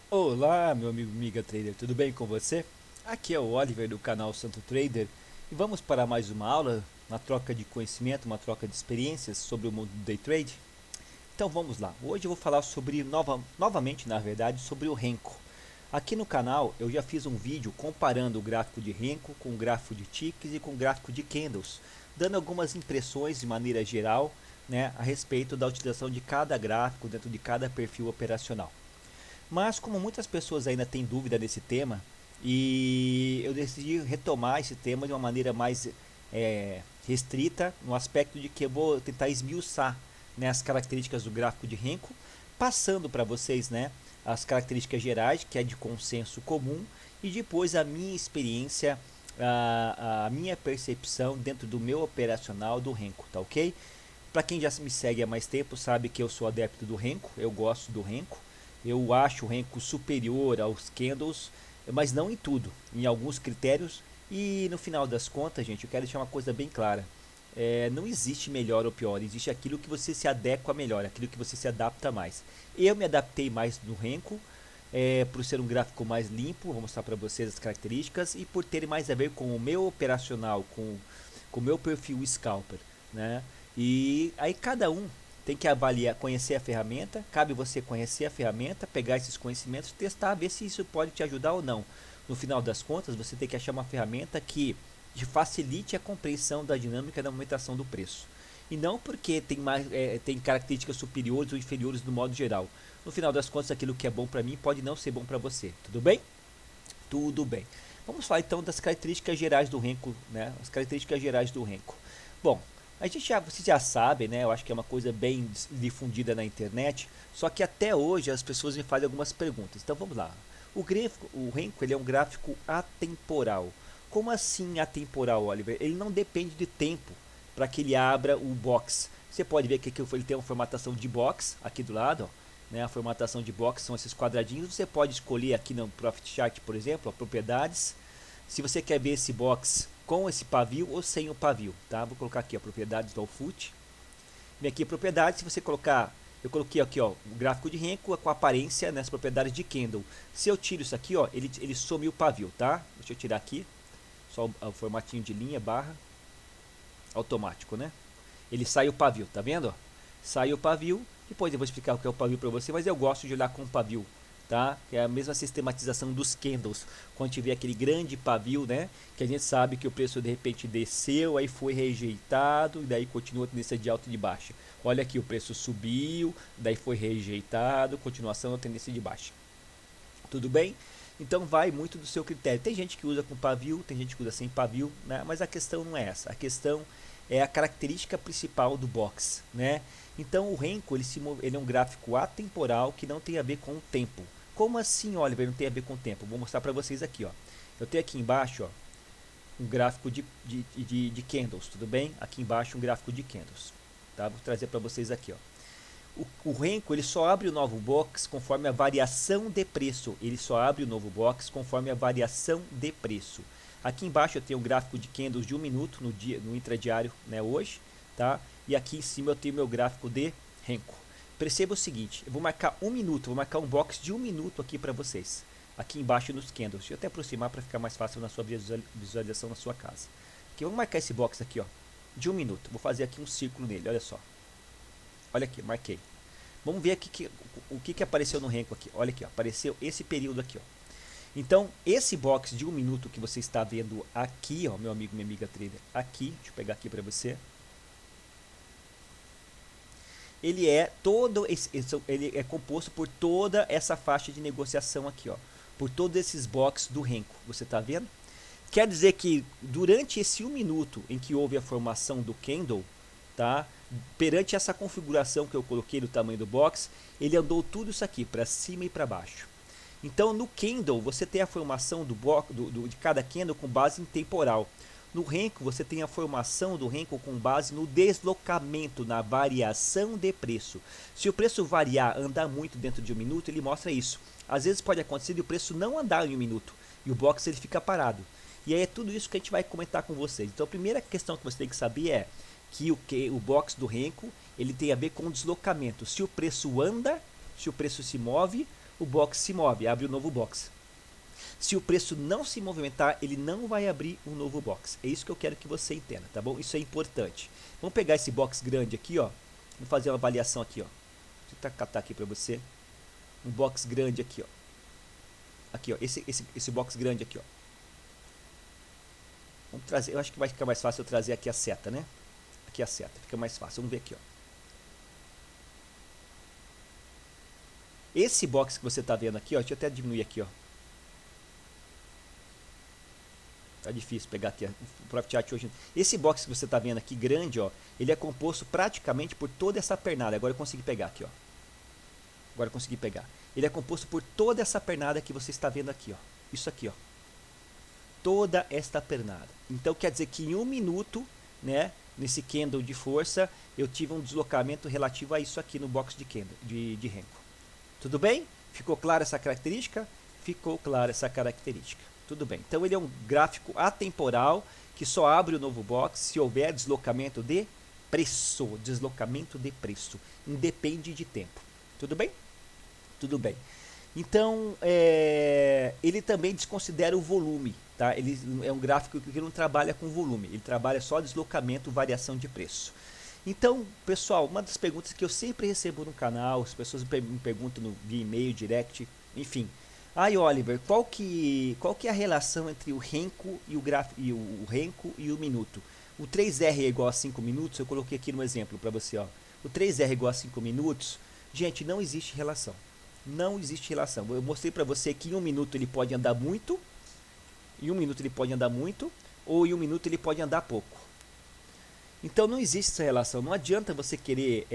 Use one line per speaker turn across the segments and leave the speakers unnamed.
Olá, meu amigo Miga Trader, tudo bem com você? Aqui é o Oliver do canal Santo Trader e vamos para mais uma aula, uma troca de conhecimento, uma troca de experiências sobre o mundo do Day Trade. Então vamos lá, hoje eu vou falar sobre, novamente na verdade, sobre o Renko. Aqui no canal eu já fiz um vídeo comparando o gráfico de Renko com o gráfico de ticks e com o gráfico de candles, dando algumas impressões de maneira geral, né, a respeito da utilização de cada gráfico dentro de cada perfil operacional. Mas como muitas pessoas ainda têm dúvida desse tema, e eu decidi retomar esse tema de uma maneira mais restrita, no aspecto de que eu vou tentar esmiuçar, né, as características do gráfico de Renko, passando para vocês, né, as características gerais, que é de consenso comum, e depois a minha experiência, a minha percepção dentro do meu operacional do Renko, tá ok? Para quem já me segue há mais tempo sabe que eu sou adepto do Renko, eu gosto do Renko. Eu acho o Renko superior aos candles, mas não em tudo, em alguns critérios. E no final das contas, gente, eu quero deixar uma coisa bem clara. Não existe melhor ou pior, existe aquilo que você se adequa melhor, aquilo que você se adapta mais. Eu me adaptei mais no Renko, por ser um gráfico mais limpo, vou mostrar para vocês as características, e por ter mais a ver com o meu operacional, com o meu perfil scalper, né? E aí cada um tem que avaliar, conhecer a ferramenta, cabe você conhecer a ferramenta, pegar esses conhecimentos, testar, ver se isso pode te ajudar ou não. No final das contas, você tem que achar uma ferramenta que te facilite a compreensão da dinâmica da movimentação do preço. E não porque tem características superiores ou inferiores no modo geral. No final das contas, aquilo que é bom para mim pode não ser bom para você. Tudo bem? Tudo bem. Vamos falar então das características gerais do Renko, né? As características gerais do Renko. Bom, vocês já sabem, né? Eu acho que é uma coisa bem difundida na internet. Só que até hoje as pessoas me fazem algumas perguntas. Então vamos lá. O Renko, ele é um gráfico atemporal. Como assim atemporal, Oliver? Ele não depende de tempo para que ele abra o box. Você pode ver que aqui ele tem uma formatação de box aqui do lado, ó, né? A formatação de box são esses quadradinhos. Você pode escolher aqui no Profit Chart, por exemplo, propriedades, se você quer ver esse box com esse pavio ou sem o pavio, tá? Vou colocar aqui, ó, propriedades do Allfoot. Vem aqui propriedades, se você colocar, eu coloquei aqui, ó, o gráfico de Renko com aparência nas propriedades de candle. Se eu tiro isso aqui, ó, ele some o pavio, tá? Deixa eu tirar aqui, só o formatinho de linha, barra, automático, né? Ele sai o pavio, tá vendo? Ó? Sai o pavio, depois eu vou explicar o que é o pavio para você, mas eu gosto de olhar com o pavio, tá? Que é a mesma sistematização dos candles. Quando tiver aquele grande pavio, né? Que a gente sabe que o preço de repente desceu, aí foi rejeitado, e daí continua a tendência de alta e de baixa. Olha aqui, o preço subiu, daí foi rejeitado, continuação da tendência de baixa. Tudo bem? Então vai muito do seu critério. Tem gente que usa com pavio, tem gente que usa sem pavio, né? Mas a questão não é essa. A questão é a característica principal do box, né? Então o Renko ele é um gráfico atemporal que não tem a ver com o tempo. Como assim, Oliver, não tem a ver com o tempo? Vou mostrar para vocês aqui, ó. Eu tenho aqui embaixo, ó, um gráfico de candles, tudo bem? Aqui embaixo um gráfico de candles, tá? Vou trazer para vocês aqui, ó. O Renko ele só abre o novo box conforme a variação de preço. Ele só abre o novo box conforme a variação de preço. Aqui embaixo eu tenho o gráfico de candles de 1 minuto no intradiário, né, hoje, tá? E aqui em cima eu tenho meu gráfico de Renko. Perceba o seguinte, eu vou marcar 1 minuto, vou marcar um box de 1 minuto aqui para vocês. Aqui embaixo nos candles. Deixa eu até aproximar para ficar mais fácil na sua visualização na sua casa. Aqui, vamos marcar esse box aqui, ó, de 1 minuto. Vou fazer aqui um círculo nele, olha só. Olha aqui, marquei. Vamos ver aqui o que apareceu no Renko aqui. Olha aqui, ó, apareceu esse período aqui, ó. Então, esse box de 1 minuto que você está vendo aqui, ó, meu amigo, minha amiga trader, aqui, deixa eu pegar aqui para você. Ele é ele é composto por toda essa faixa de negociação aqui, ó, por todos esses boxes do Renko. Você está vendo? Quer dizer que durante esse 1 minuto em que houve a formação do candle, tá? Perante essa configuração que eu coloquei do tamanho do box, ele andou tudo isso aqui para cima e para baixo. Então no candle você tem a formação de cada candle com base em temporal. No Renko você tem a formação do Renko com base no deslocamento, na variação de preço. Se o preço variar, andar muito dentro de 1 minuto, ele mostra isso. Às vezes pode acontecer de o preço não andar em 1 minuto e o box ele fica parado. E aí é tudo isso que a gente vai comentar com vocês. Então a primeira questão que você tem que saber é que o box do Renko ele tem a ver com o deslocamento. Se o preço anda, se o preço se move o box se move, abre um novo box. Se o preço não se movimentar, ele não vai abrir um novo box. É isso que eu quero que você entenda, tá bom? Isso é importante. Vamos pegar esse box grande aqui, ó. Vou fazer uma avaliação aqui, ó. Deixa eu catar aqui para você. Um box grande aqui, ó. Aqui, ó. Esse box grande aqui, ó. Vamos trazer. Eu acho que vai ficar mais fácil eu trazer aqui a seta, né? Aqui a seta. Fica mais fácil. Vamos ver aqui, ó. Esse box que você está vendo aqui, ó. Deixa eu até diminuir aqui, ó. Tá difícil pegar aqui o Profit Chart hoje. Esse box que você está vendo aqui grande, ó, ele é composto praticamente por toda essa pernada. Agora eu consegui pegar aqui, ó. Agora eu consegui pegar. Ele é composto por toda essa pernada que você está vendo aqui, ó. Isso aqui, ó. Toda esta pernada. Então quer dizer que em um minuto, né, nesse candle de força, eu tive um deslocamento relativo a isso aqui no box de candle, de Renko. Tudo bem? Ficou clara essa característica? Ficou clara essa característica. Tudo bem. Então ele é um gráfico atemporal que só abre o novo box se houver deslocamento de preço. Deslocamento de preço. Independe de tempo. Tudo bem? Tudo bem. Então ele também desconsidera o volume. Tá? Ele é um gráfico que não trabalha com volume. Ele trabalha só deslocamento, variação de preço. Então, pessoal, uma das perguntas que eu sempre recebo no canal, as pessoas me perguntam via e-mail, direct, enfim. Ai, Oliver, qual que é a relação entre o Renko e o Renko e o minuto? O 3R é igual a 5 minutos, eu coloquei aqui no exemplo para você, ó. O 3R é igual a 5 minutos. Gente, não existe relação. Não existe relação. Eu mostrei para você que em um minuto ele pode andar muito, em um minuto ele pode andar muito, ou em um minuto ele pode andar pouco. Então não existe essa relação. Não adianta você querer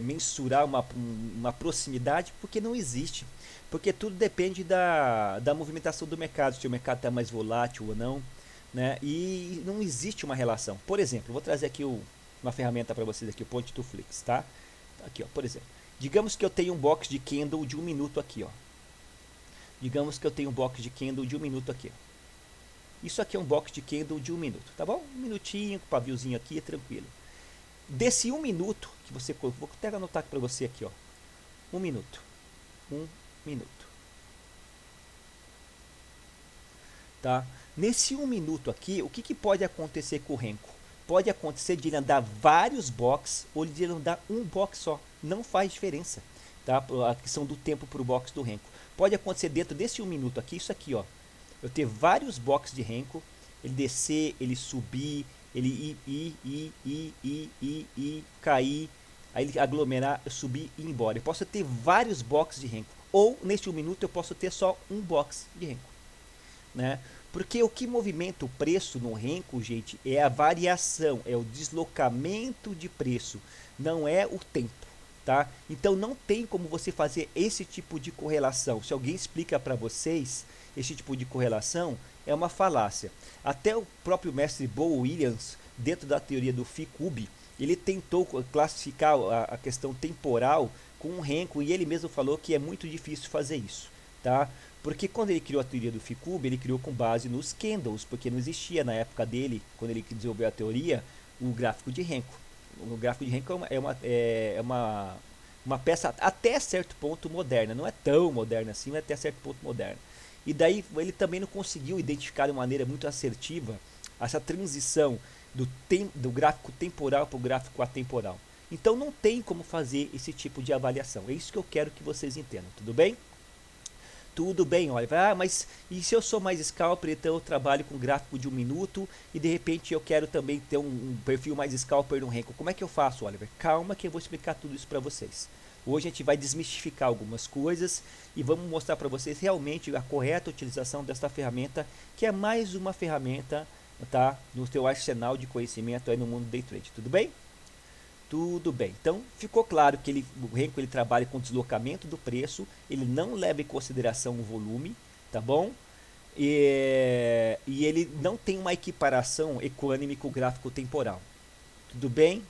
mensurar uma proximidade, porque não existe. Porque tudo depende da movimentação do mercado, se o mercado está mais volátil ou não, né? E não existe uma relação. Por exemplo, vou trazer aqui uma ferramenta para vocês aqui, o Point to Flix, tá? Aqui, ó, por exemplo. Digamos que eu tenho um box de candle de 1 minuto aqui, ó. Digamos que eu tenho um box de candle de 1 minuto aqui, ó. Isso aqui é um box de candle de 1 minuto, tá bom? 1 minutinho, com o paviozinho aqui, é tranquilo. Desse 1 minuto, que você colocou, vou até anotar aqui para você aqui, ó. 1 minuto. 1 minuto. Tá? Nesse 1 minuto aqui, o que pode acontecer com o Renko? Pode acontecer de ele andar vários boxes ou de ele andar um box só. Não faz diferença, tá? A questão do tempo para o box do Renko. Pode acontecer dentro desse 1 minuto aqui, isso aqui, ó. Eu ter vários boxes de Renko, ele descer, ele subir, ele ir, cair, aí ele aglomerar, subir e ir embora. Eu posso ter vários boxes de Renko. Ou, neste 1 minuto, eu posso ter só um box de Renko, né? Porque o que movimenta o preço no Renko, gente, é a variação, é o deslocamento de preço, não é o tempo, tá? Então não tem como você fazer esse tipo de correlação. Se alguém explica para vocês esse tipo de correlação, é uma falácia. Até o próprio mestre Bo Williams, dentro da teoria do Phi-Cube, ele tentou classificar a questão temporal com o Renko e ele mesmo falou que é muito difícil fazer isso, tá? Porque quando ele criou a teoria do Phi-Cube, ele criou com base nos candles, porque não existia na época dele, quando ele desenvolveu a teoria, o gráfico de Renko. O gráfico de Renko é uma peça até certo ponto moderna, não é tão moderna assim, mas até certo ponto moderna. E daí ele também não conseguiu identificar de maneira muito assertiva essa transição do gráfico temporal para o gráfico atemporal. Então não tem como fazer esse tipo de avaliação. É isso que eu quero que vocês entendam, tudo bem? Tudo bem, Oliver. Ah, mas e se eu sou mais scalper, então eu trabalho com gráfico de 1 minuto e de repente eu quero também ter um perfil mais scalper no Renko. Como é que eu faço, Oliver? Calma que eu vou explicar tudo isso para vocês. Hoje a gente vai desmistificar algumas coisas e vamos mostrar para vocês realmente a correta utilização desta ferramenta, que é mais uma ferramenta, tá, no seu arsenal de conhecimento aí no mundo day trade. Tudo bem? Tudo bem. Então ficou claro que o Renko ele trabalha com deslocamento do preço, ele não leva em consideração o volume, tá bom? E ele não tem uma equiparação equânime com o gráfico temporal. Tudo bem?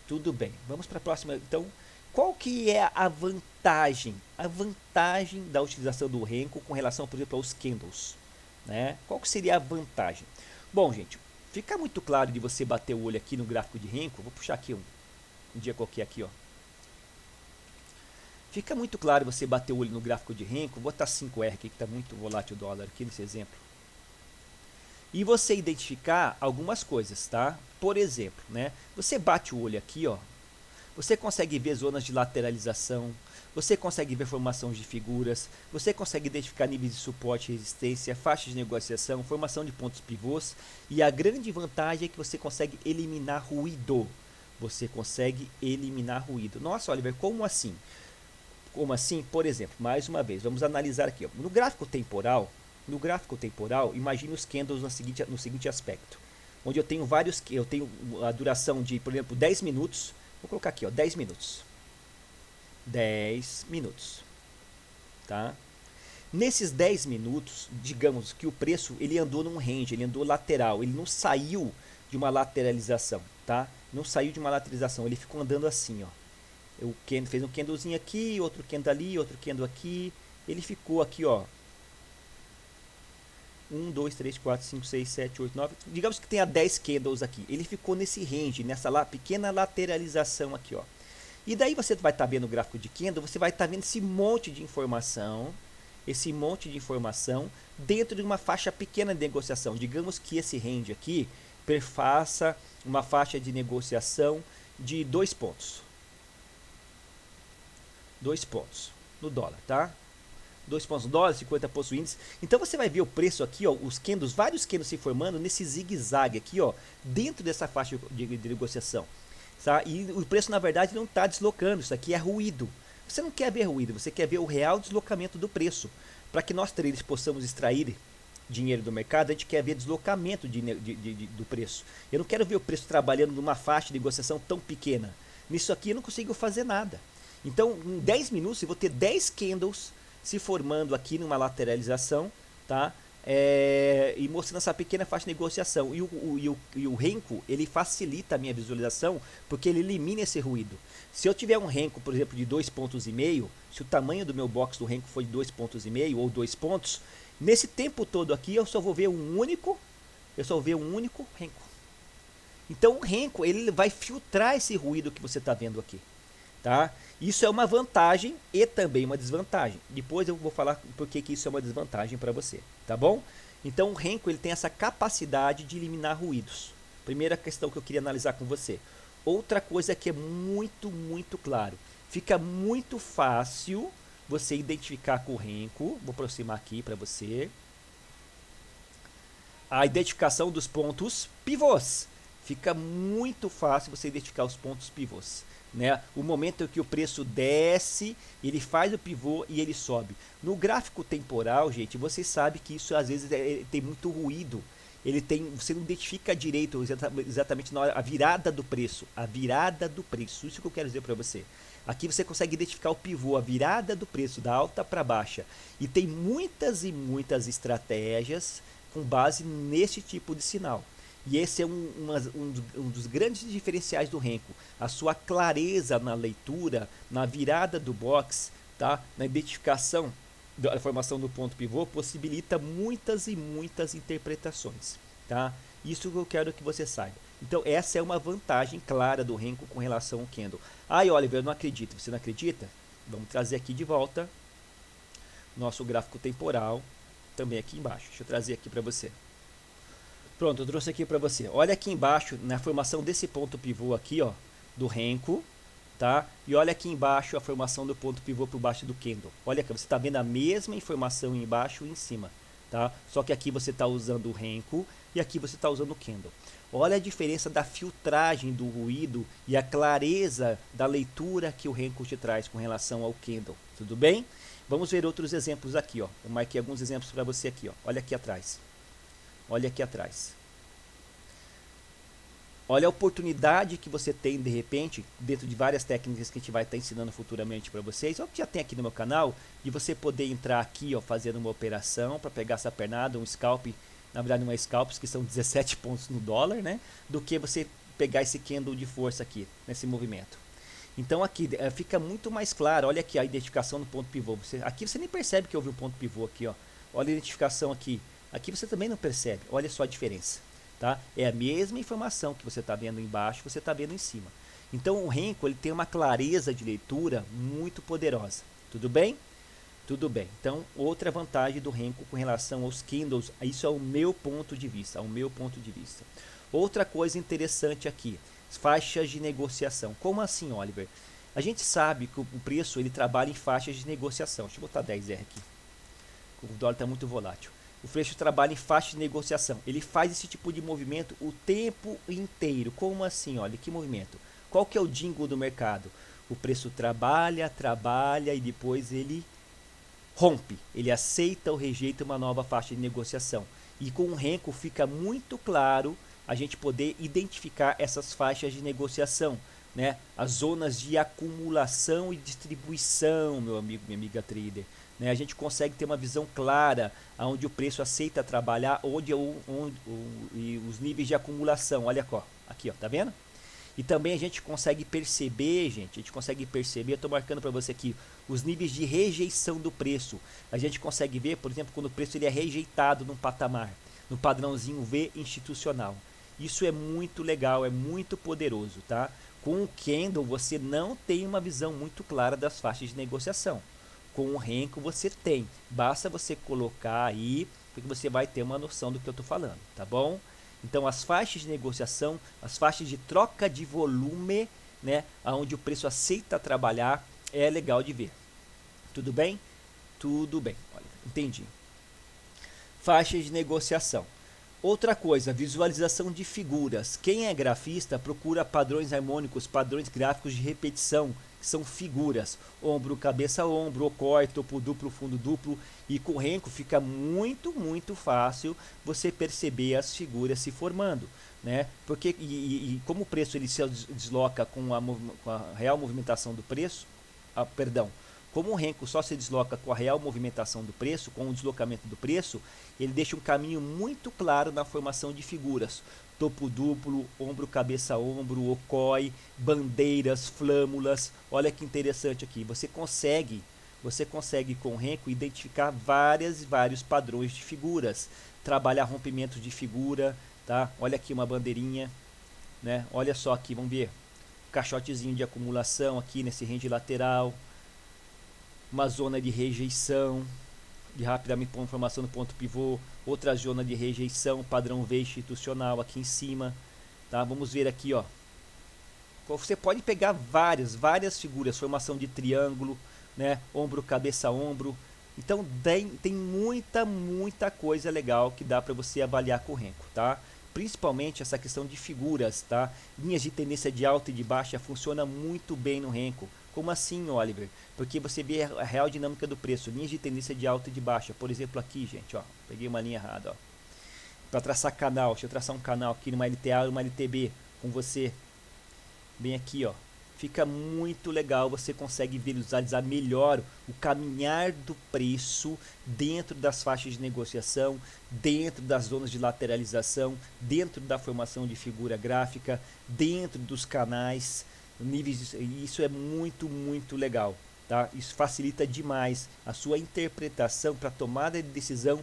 Tudo bem. Vamos para a próxima. Então, qual que é a vantagem? A vantagem da utilização do Renko com relação, por exemplo, aos candles, né? Qual que seria a vantagem? Bom, gente, fica muito claro de você bater o olho aqui no gráfico de Renko. Vou puxar aqui um dia qualquer aqui, ó. Fica muito claro você bater o olho no gráfico de Renko, vou botar 5R aqui que está muito volátil o dólar aqui nesse exemplo. E você identificar algumas coisas, tá? Por exemplo, né? Você bate o olho aqui, ó. Você consegue ver zonas de lateralização, você consegue ver formação de figuras, você consegue identificar níveis de suporte e resistência, faixas de negociação, formação de pontos pivôs. E a grande vantagem é que você consegue eliminar ruído. Você consegue eliminar ruído. Nossa, Oliver, como assim? Como assim? Por exemplo, mais uma vez, vamos analisar aqui. Ó. No gráfico temporal, imagine os candles no seguinte aspecto. Onde eu tenho eu tenho a duração de, por exemplo, 10 minutos. Vou colocar aqui, ó, 10 minutos. 10 minutos. Tá? Nesses 10 minutos, digamos que o preço ele andou num range, ele andou lateral, ele não saiu de uma lateralização, tá? Não saiu de uma lateralização, ele ficou andando assim, ó. O candle fez um candlezinho aqui, outro candle ali, outro candle aqui. Ele ficou aqui, ó. 1, 2, 3, 4, 5, 6, 7, 8, 9. Digamos que tenha 10 candles aqui. Ele ficou nesse range, nessa pequena lateralização aqui, ó. E daí você vai estar vendo o gráfico de candle, você vai estar vendo esse monte de informação. Esse monte de informação dentro de uma faixa pequena de negociação. Digamos que esse range aqui perfaça uma faixa de negociação de 2 pontos. 2 pontos no dólar, tá? 2 pontos no dólar, 50 pontos no índice. Então você vai ver o preço aqui, ó, os candles, vários candles se formando nesse zigue-zague aqui, ó, dentro dessa faixa de negociação. Tá? E o preço, na verdade, não está deslocando, isso aqui é ruído. Você não quer ver ruído, você quer ver o real deslocamento do preço. Para que nós traders possamos extrair dinheiro do mercado, a gente quer ver deslocamento do preço. Eu não quero ver o preço trabalhando numa faixa de negociação tão pequena. Nisso aqui eu não consigo fazer nada. Então, em 10 minutos, eu vou ter 10 candles se formando aqui numa lateralização, tá? E mostrando essa pequena faixa de negociação. E o Renko, ele facilita a minha visualização, porque ele elimina esse ruído. Se eu tiver um Renko, por exemplo, de 2,5 pontos, se o tamanho do meu box do Renko for de 2,5 pontos ou 2 pontos, nesse tempo todo aqui eu só vou ver um único Renko. Então o Renko, ele vai filtrar esse ruído que você está vendo aqui. Tá? Isso é uma vantagem e também uma desvantagem. Depois eu vou falar por que isso é uma desvantagem para você, tá bom? Então o Renko ele tem essa capacidade de eliminar ruídos. Primeira questão que eu queria analisar com você. Outra coisa que é muito claro. Fica muito fácil você identificar com o Renko. Vou aproximar aqui para você. A identificação dos pontos pivôs. Fica muito fácil você identificar os pontos pivôs. Né? O momento em que o preço desce, ele faz o pivô e ele sobe. No gráfico temporal, gente, você sabe que isso às vezes tem muito ruído. Você não identifica direito exatamente na hora, a virada do preço. A virada do preço, isso que eu quero dizer para você. Aqui você consegue identificar o pivô, a virada do preço, da alta para baixa. E tem muitas e muitas estratégias com base nesse tipo de sinal. E esse é um dos grandes diferenciais do Renko. A sua clareza na leitura, na virada do box, tá? Na identificação da formação do ponto pivô, possibilita muitas e muitas interpretações. Tá? Isso que eu quero que você saiba. Então essa é uma vantagem clara do Renko com relação ao candle. Ai, Oliver, eu não acredito. Você não acredita? Vamos trazer aqui de volta nosso gráfico temporal, também aqui embaixo. Deixa eu trazer aqui para você. Pronto, eu trouxe aqui para você. Olha aqui embaixo, na formação desse ponto pivô aqui, ó, do Renko, tá? E olha aqui embaixo a formação do ponto pivô por baixo do candle. Olha aqui, você está vendo a mesma informação embaixo e em cima, tá? Só que aqui você está usando o Renko e aqui você está usando o candle. Olha a diferença da filtragem do ruído e a clareza da leitura que o Renko te traz com relação ao candle. Tudo bem? Vamos ver outros exemplos aqui, ó. Eu marquei alguns exemplos para você aqui, ó. Olha aqui atrás. Olha aqui atrás. Olha a oportunidade que você tem de repente, dentro de várias técnicas que a gente vai estar ensinando futuramente para vocês, ou que já tem aqui no meu canal, de você poder entrar aqui, ó, fazendo uma operação para pegar essa pernada, um scalp, na verdade não é scalps, que são 17 pontos no dólar, né? Do que você pegar esse candle de força aqui, nesse movimento. Então aqui fica muito mais claro, olha aqui a identificação do ponto pivô. Aqui você nem percebe que houve um ponto pivô aqui, ó. Olha a identificação aqui. Aqui você também não percebe, olha só a diferença. Tá? É a mesma informação que você está vendo embaixo, você está vendo em cima. Então o Renko ele tem uma clareza de leitura muito poderosa. Tudo bem? Tudo bem. Então, outra vantagem do Renko com relação aos Kindles, isso é o meu ponto de vista, Outra coisa interessante aqui, faixas de negociação. Como assim, Oliver? A gente sabe que o preço ele trabalha em faixas de negociação. Deixa eu botar 10R aqui. O dólar está muito volátil. O preço trabalha em faixa de negociação. Ele faz esse tipo de movimento o tempo inteiro. Como assim? Olha que movimento. Qual que é o jingle do mercado? O preço trabalha, trabalha e depois ele rompe. Ele aceita ou rejeita uma nova faixa de negociação. E com o Renko fica muito claro a gente poder identificar essas faixas de negociação, né? As zonas de acumulação e distribuição, meu amigo, minha amiga trader. Né? A gente consegue ter uma visão clara onde o preço aceita trabalhar, onde os níveis de acumulação. Olha aqui, ó, tá vendo? E também a gente consegue perceber, eu estou marcando para você aqui, os níveis de rejeição do preço. A gente consegue ver, por exemplo, quando o preço ele é rejeitado num patamar, no padrãozinho V institucional. Isso é muito legal, é muito poderoso, tá? Com o Candle você não tem uma visão muito clara das faixas de negociação. Com o Renko você tem. Basta você colocar aí, porque você vai ter uma noção do que eu estou falando, tá bom? Então as faixas de negociação, as faixas de troca de volume, né, onde o preço aceita trabalhar, é legal de ver. Tudo bem? Tudo bem. Olha, entendi. Faixas de negociação. Outra coisa, visualização de figuras. Quem é grafista procura padrões harmônicos, padrões gráficos de repetição, que são figuras. Ombro, cabeça, ombro, ocói, topo duplo, fundo duplo. E com o Renko fica muito fácil você perceber as figuras se formando. Né? Porque, como o preço ele se desloca com a real movimentação do preço, como o Renko só se desloca com a real movimentação do preço, com o deslocamento do preço, ele deixa um caminho muito claro na formação de figuras. Topo duplo, ombro, cabeça, ombro, ocói, bandeiras, flâmulas. Olha que interessante aqui. Você consegue com o Renko identificar vários padrões de figuras. Trabalhar rompimentos de figura, tá? Olha aqui uma bandeirinha, né? Olha só aqui, vamos ver. Caixotezinho de acumulação aqui nesse range lateral. Uma zona de rejeição, de rapidamente formação do ponto pivô, outra zona de rejeição, padrão V institucional aqui em cima, tá? Vamos ver aqui, ó. Você pode pegar várias figuras, formação de triângulo, né? Ombro, cabeça, ombro. Então tem muita coisa legal que dá para você avaliar com o Renko, tá? Principalmente essa questão de figuras, tá? Linhas de tendência de alta e de baixa funciona muito bem no Renko. Como assim, Oliver? Porque você vê a real dinâmica do preço, linhas de tendência de alta e de baixa. Por exemplo, aqui, gente, ó, peguei uma linha errada, ó. Para traçar canal, deixa eu traçar um canal aqui numa LTA ou uma LTB com você. Bem aqui, ó. Fica muito legal, você consegue visualizar melhor o caminhar do preço dentro das faixas de negociação, dentro das zonas de lateralização, dentro da formação de figura gráfica, dentro dos canais. Isso é muito legal, tá? Isso facilita demais a sua interpretação para tomada de decisão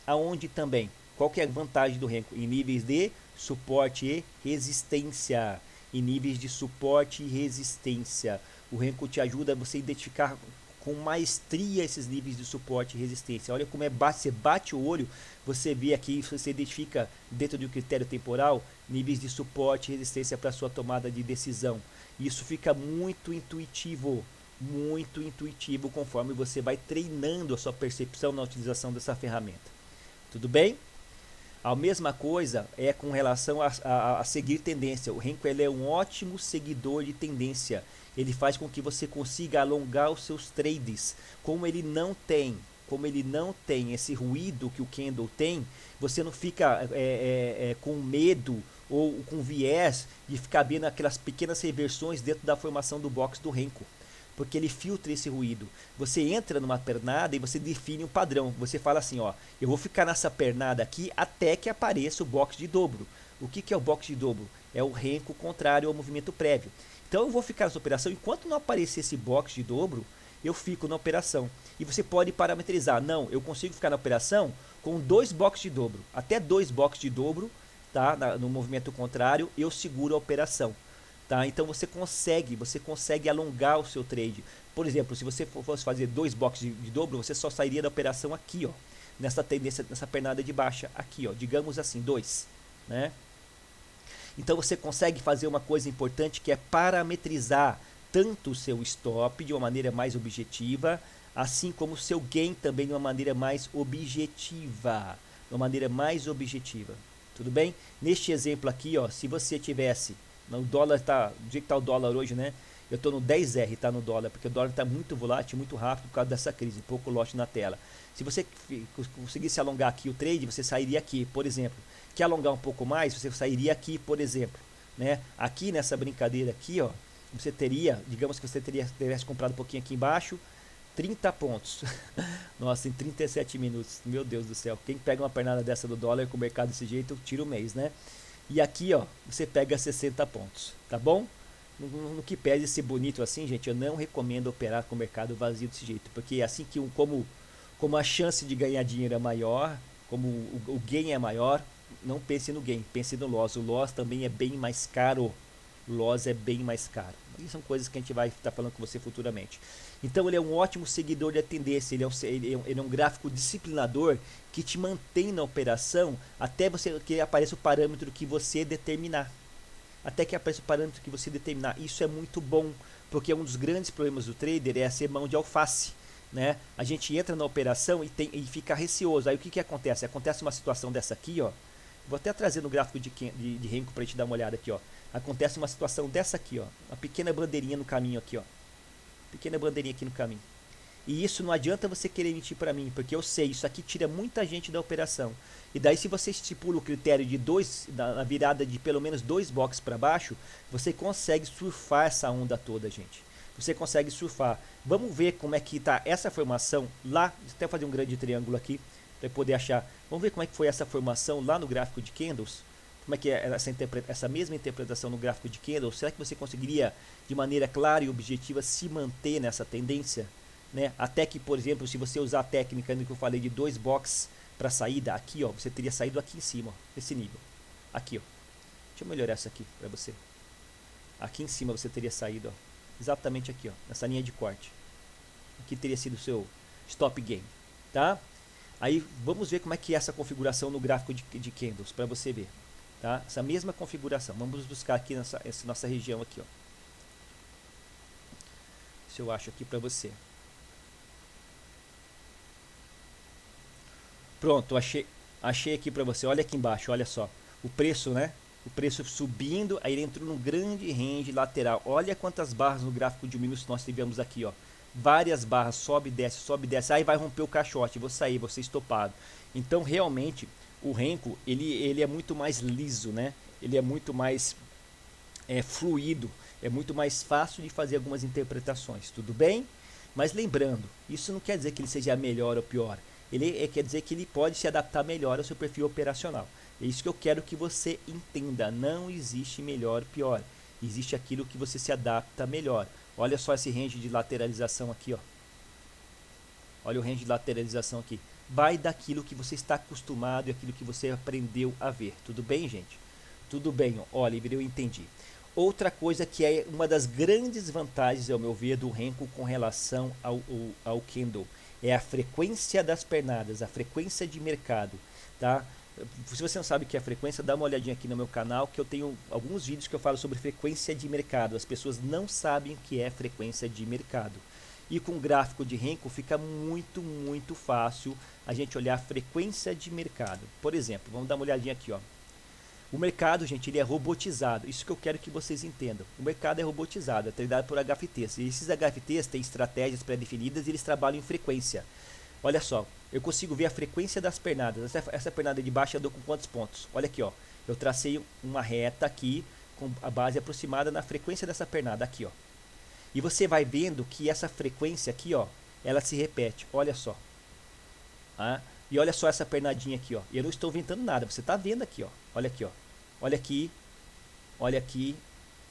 aonde também. Qual que é a vantagem do Renko? Em níveis de suporte e resistência. Em níveis de suporte e resistência. O Renko te ajuda a você identificar com maestria esses níveis de suporte e resistência. Olha como você bate o olho, você vê aqui, você identifica dentro do critério temporal níveis de suporte e resistência para sua tomada de decisão. Isso fica muito intuitivo conforme você vai treinando a sua percepção na utilização dessa ferramenta. Tudo bem? A mesma coisa é com relação a seguir tendência. O Renko ele é um ótimo seguidor de tendência. Ele faz com que você consiga alongar os seus trades. Como ele não tem esse ruído que o candle tem, você não fica com medo ou com viés de ficar vendo aquelas pequenas reversões dentro da formação do box do Renko. Porque ele filtra esse ruído. Você entra numa pernada e você define um padrão. Você fala assim, ó, eu vou ficar nessa pernada aqui até que apareça o box de dobro. O que é o box de dobro? É o Renko contrário ao movimento prévio. Então eu vou ficar nessa operação, enquanto não aparecer esse box de dobro, eu fico na operação. E você pode parametrizar, não, eu consigo ficar na operação com 2 boxes de dobro. Até 2 boxes de dobro, tá? No movimento contrário, eu seguro a operação. Tá? Então você consegue alongar o seu trade. Por exemplo, se você fosse fazer 2 blocos de dobro, você só sairia da operação aqui, ó, nessa tendência, nessa pernada de baixa aqui, ó, digamos assim, 2, né? Então você consegue fazer uma coisa importante, que é parametrizar tanto o seu stop de uma maneira mais objetiva, assim como o seu gain também de uma maneira mais objetiva, tudo bem? Neste exemplo aqui, ó, se você tivesse, o dólar tá, do jeito que tá o dólar hoje, né? Eu estou no 10R, tá, no dólar, porque o dólar está muito volátil, muito rápido por causa dessa crise, pouco lote na tela. Se você conseguisse alongar aqui o trade, você sairia aqui, por exemplo. Quer alongar um pouco mais, você sairia aqui, por exemplo, né? Aqui nessa brincadeira aqui, ó, você teria, digamos que você tivesse comprado um pouquinho aqui embaixo, 30 pontos. Nossa, em 37 minutos, meu Deus do céu. Quem pega uma pernada dessa do dólar com o mercado desse jeito, tira o mês, né? E aqui, ó, você pega 60 pontos, tá bom? No que pese ser bonito assim, gente, eu não recomendo operar com o mercado vazio desse jeito, porque assim que como a chance de ganhar dinheiro é maior, como o gain é maior, não pense no gain, pense no loss. O loss também é bem mais caro. O loss é bem mais caro. E são coisas que a gente vai estar falando com você futuramente. Então ele é um ótimo seguidor de tendência, ele é um gráfico disciplinador que te mantém na operação até que apareça o parâmetro que você determinar. Isso é muito bom, porque um dos grandes problemas do trader é ser mão de alface, né? A gente entra na operação e fica receoso. Aí o que acontece? Acontece uma situação dessa aqui, ó. Vou até trazer no gráfico de Renko para a gente dar uma olhada aqui, ó. Acontece uma situação dessa aqui, ó. Uma pequena bandeirinha no caminho aqui, ó. Pequena bandeirinha aqui no caminho. E isso não adianta você querer mentir para mim, porque eu sei, isso aqui tira muita gente da operação. E daí se você estipula o critério de na virada de pelo menos 2 blocos para baixo, você consegue surfar essa onda toda, gente. Você consegue surfar. Vamos ver como é que tá essa formação lá. Vou até fazer um grande triângulo aqui para poder achar. Vamos ver como é que foi essa formação lá no gráfico de candles. Como é que é essa mesma interpretação no gráfico de candles? Será que você conseguiria de maneira clara e objetiva se manter nessa tendência? Né? Até que, por exemplo, se você usar a técnica que eu falei de 2 blocos para saída, aqui, ó, você teria saído aqui em cima, ó, nesse nível. Aqui, ó. Deixa eu melhorar essa aqui para você. Aqui em cima você teria saído, ó, exatamente aqui, ó, nessa linha de corte. Aqui teria sido o seu stop gain, tá? Aí vamos ver como é que é essa configuração no gráfico de candles para você ver, tá? Essa mesma configuração. Vamos buscar aqui essa nossa região aqui, ó. Se eu acho aqui para você. Pronto, achei aqui para você. Olha aqui embaixo, olha só. O preço, né? O preço subindo, aí ele entrou num grande range lateral. Olha quantas barras no gráfico de 1 minuto nós tivemos aqui, ó. Várias barras, sobe e desce. Aí vai romper o caixote, vou sair, vou ser estopado. Então, realmente, o Renko, ele é muito mais liso, né? Ele é muito mais fluido. É muito mais fácil de fazer algumas interpretações, tudo bem? Mas lembrando, isso não quer dizer que ele seja melhor ou pior. Ele quer dizer que ele pode se adaptar melhor ao seu perfil operacional. É isso que eu quero que você entenda. Não existe melhor ou pior. Existe aquilo que você se adapta melhor. Olha só esse range de lateralização aqui, ó. Olha o range de lateralização aqui. Vai daquilo que você está acostumado e aquilo que você aprendeu a ver. Tudo bem, gente? Tudo bem, Oliver, eu entendi. Outra coisa que é uma das grandes vantagens, ao meu ver, do Renko com relação ao candle é a frequência das pernadas, a frequência de mercado, tá? Se você não sabe o que é frequência, dá uma olhadinha aqui no meu canal, que eu tenho alguns vídeos que eu falo sobre frequência de mercado. As pessoas não sabem o que é frequência de mercado. E com o gráfico de Renko fica muito, muito fácil a gente olhar a frequência de mercado. Por exemplo, vamos dar uma olhadinha aqui, ó. O mercado, gente, ele é robotizado. Isso que eu quero que vocês entendam. O mercado é robotizado, é treinado por HFTs. E esses HFTs têm estratégias pré-definidas e eles trabalham em frequência. Olha só, eu consigo ver a frequência das pernadas. Essa pernada de baixo eu dou com quantos pontos? Olha aqui, ó. Eu tracei uma reta aqui com a base aproximada na frequência dessa pernada aqui, ó. E você vai vendo que essa frequência aqui, ó, ela se repete. Olha só. Ah, e olha só essa pernadinha aqui, ó. Eu não estou inventando nada, você está vendo aqui, ó. Olha aqui, ó. Olha aqui. Olha aqui.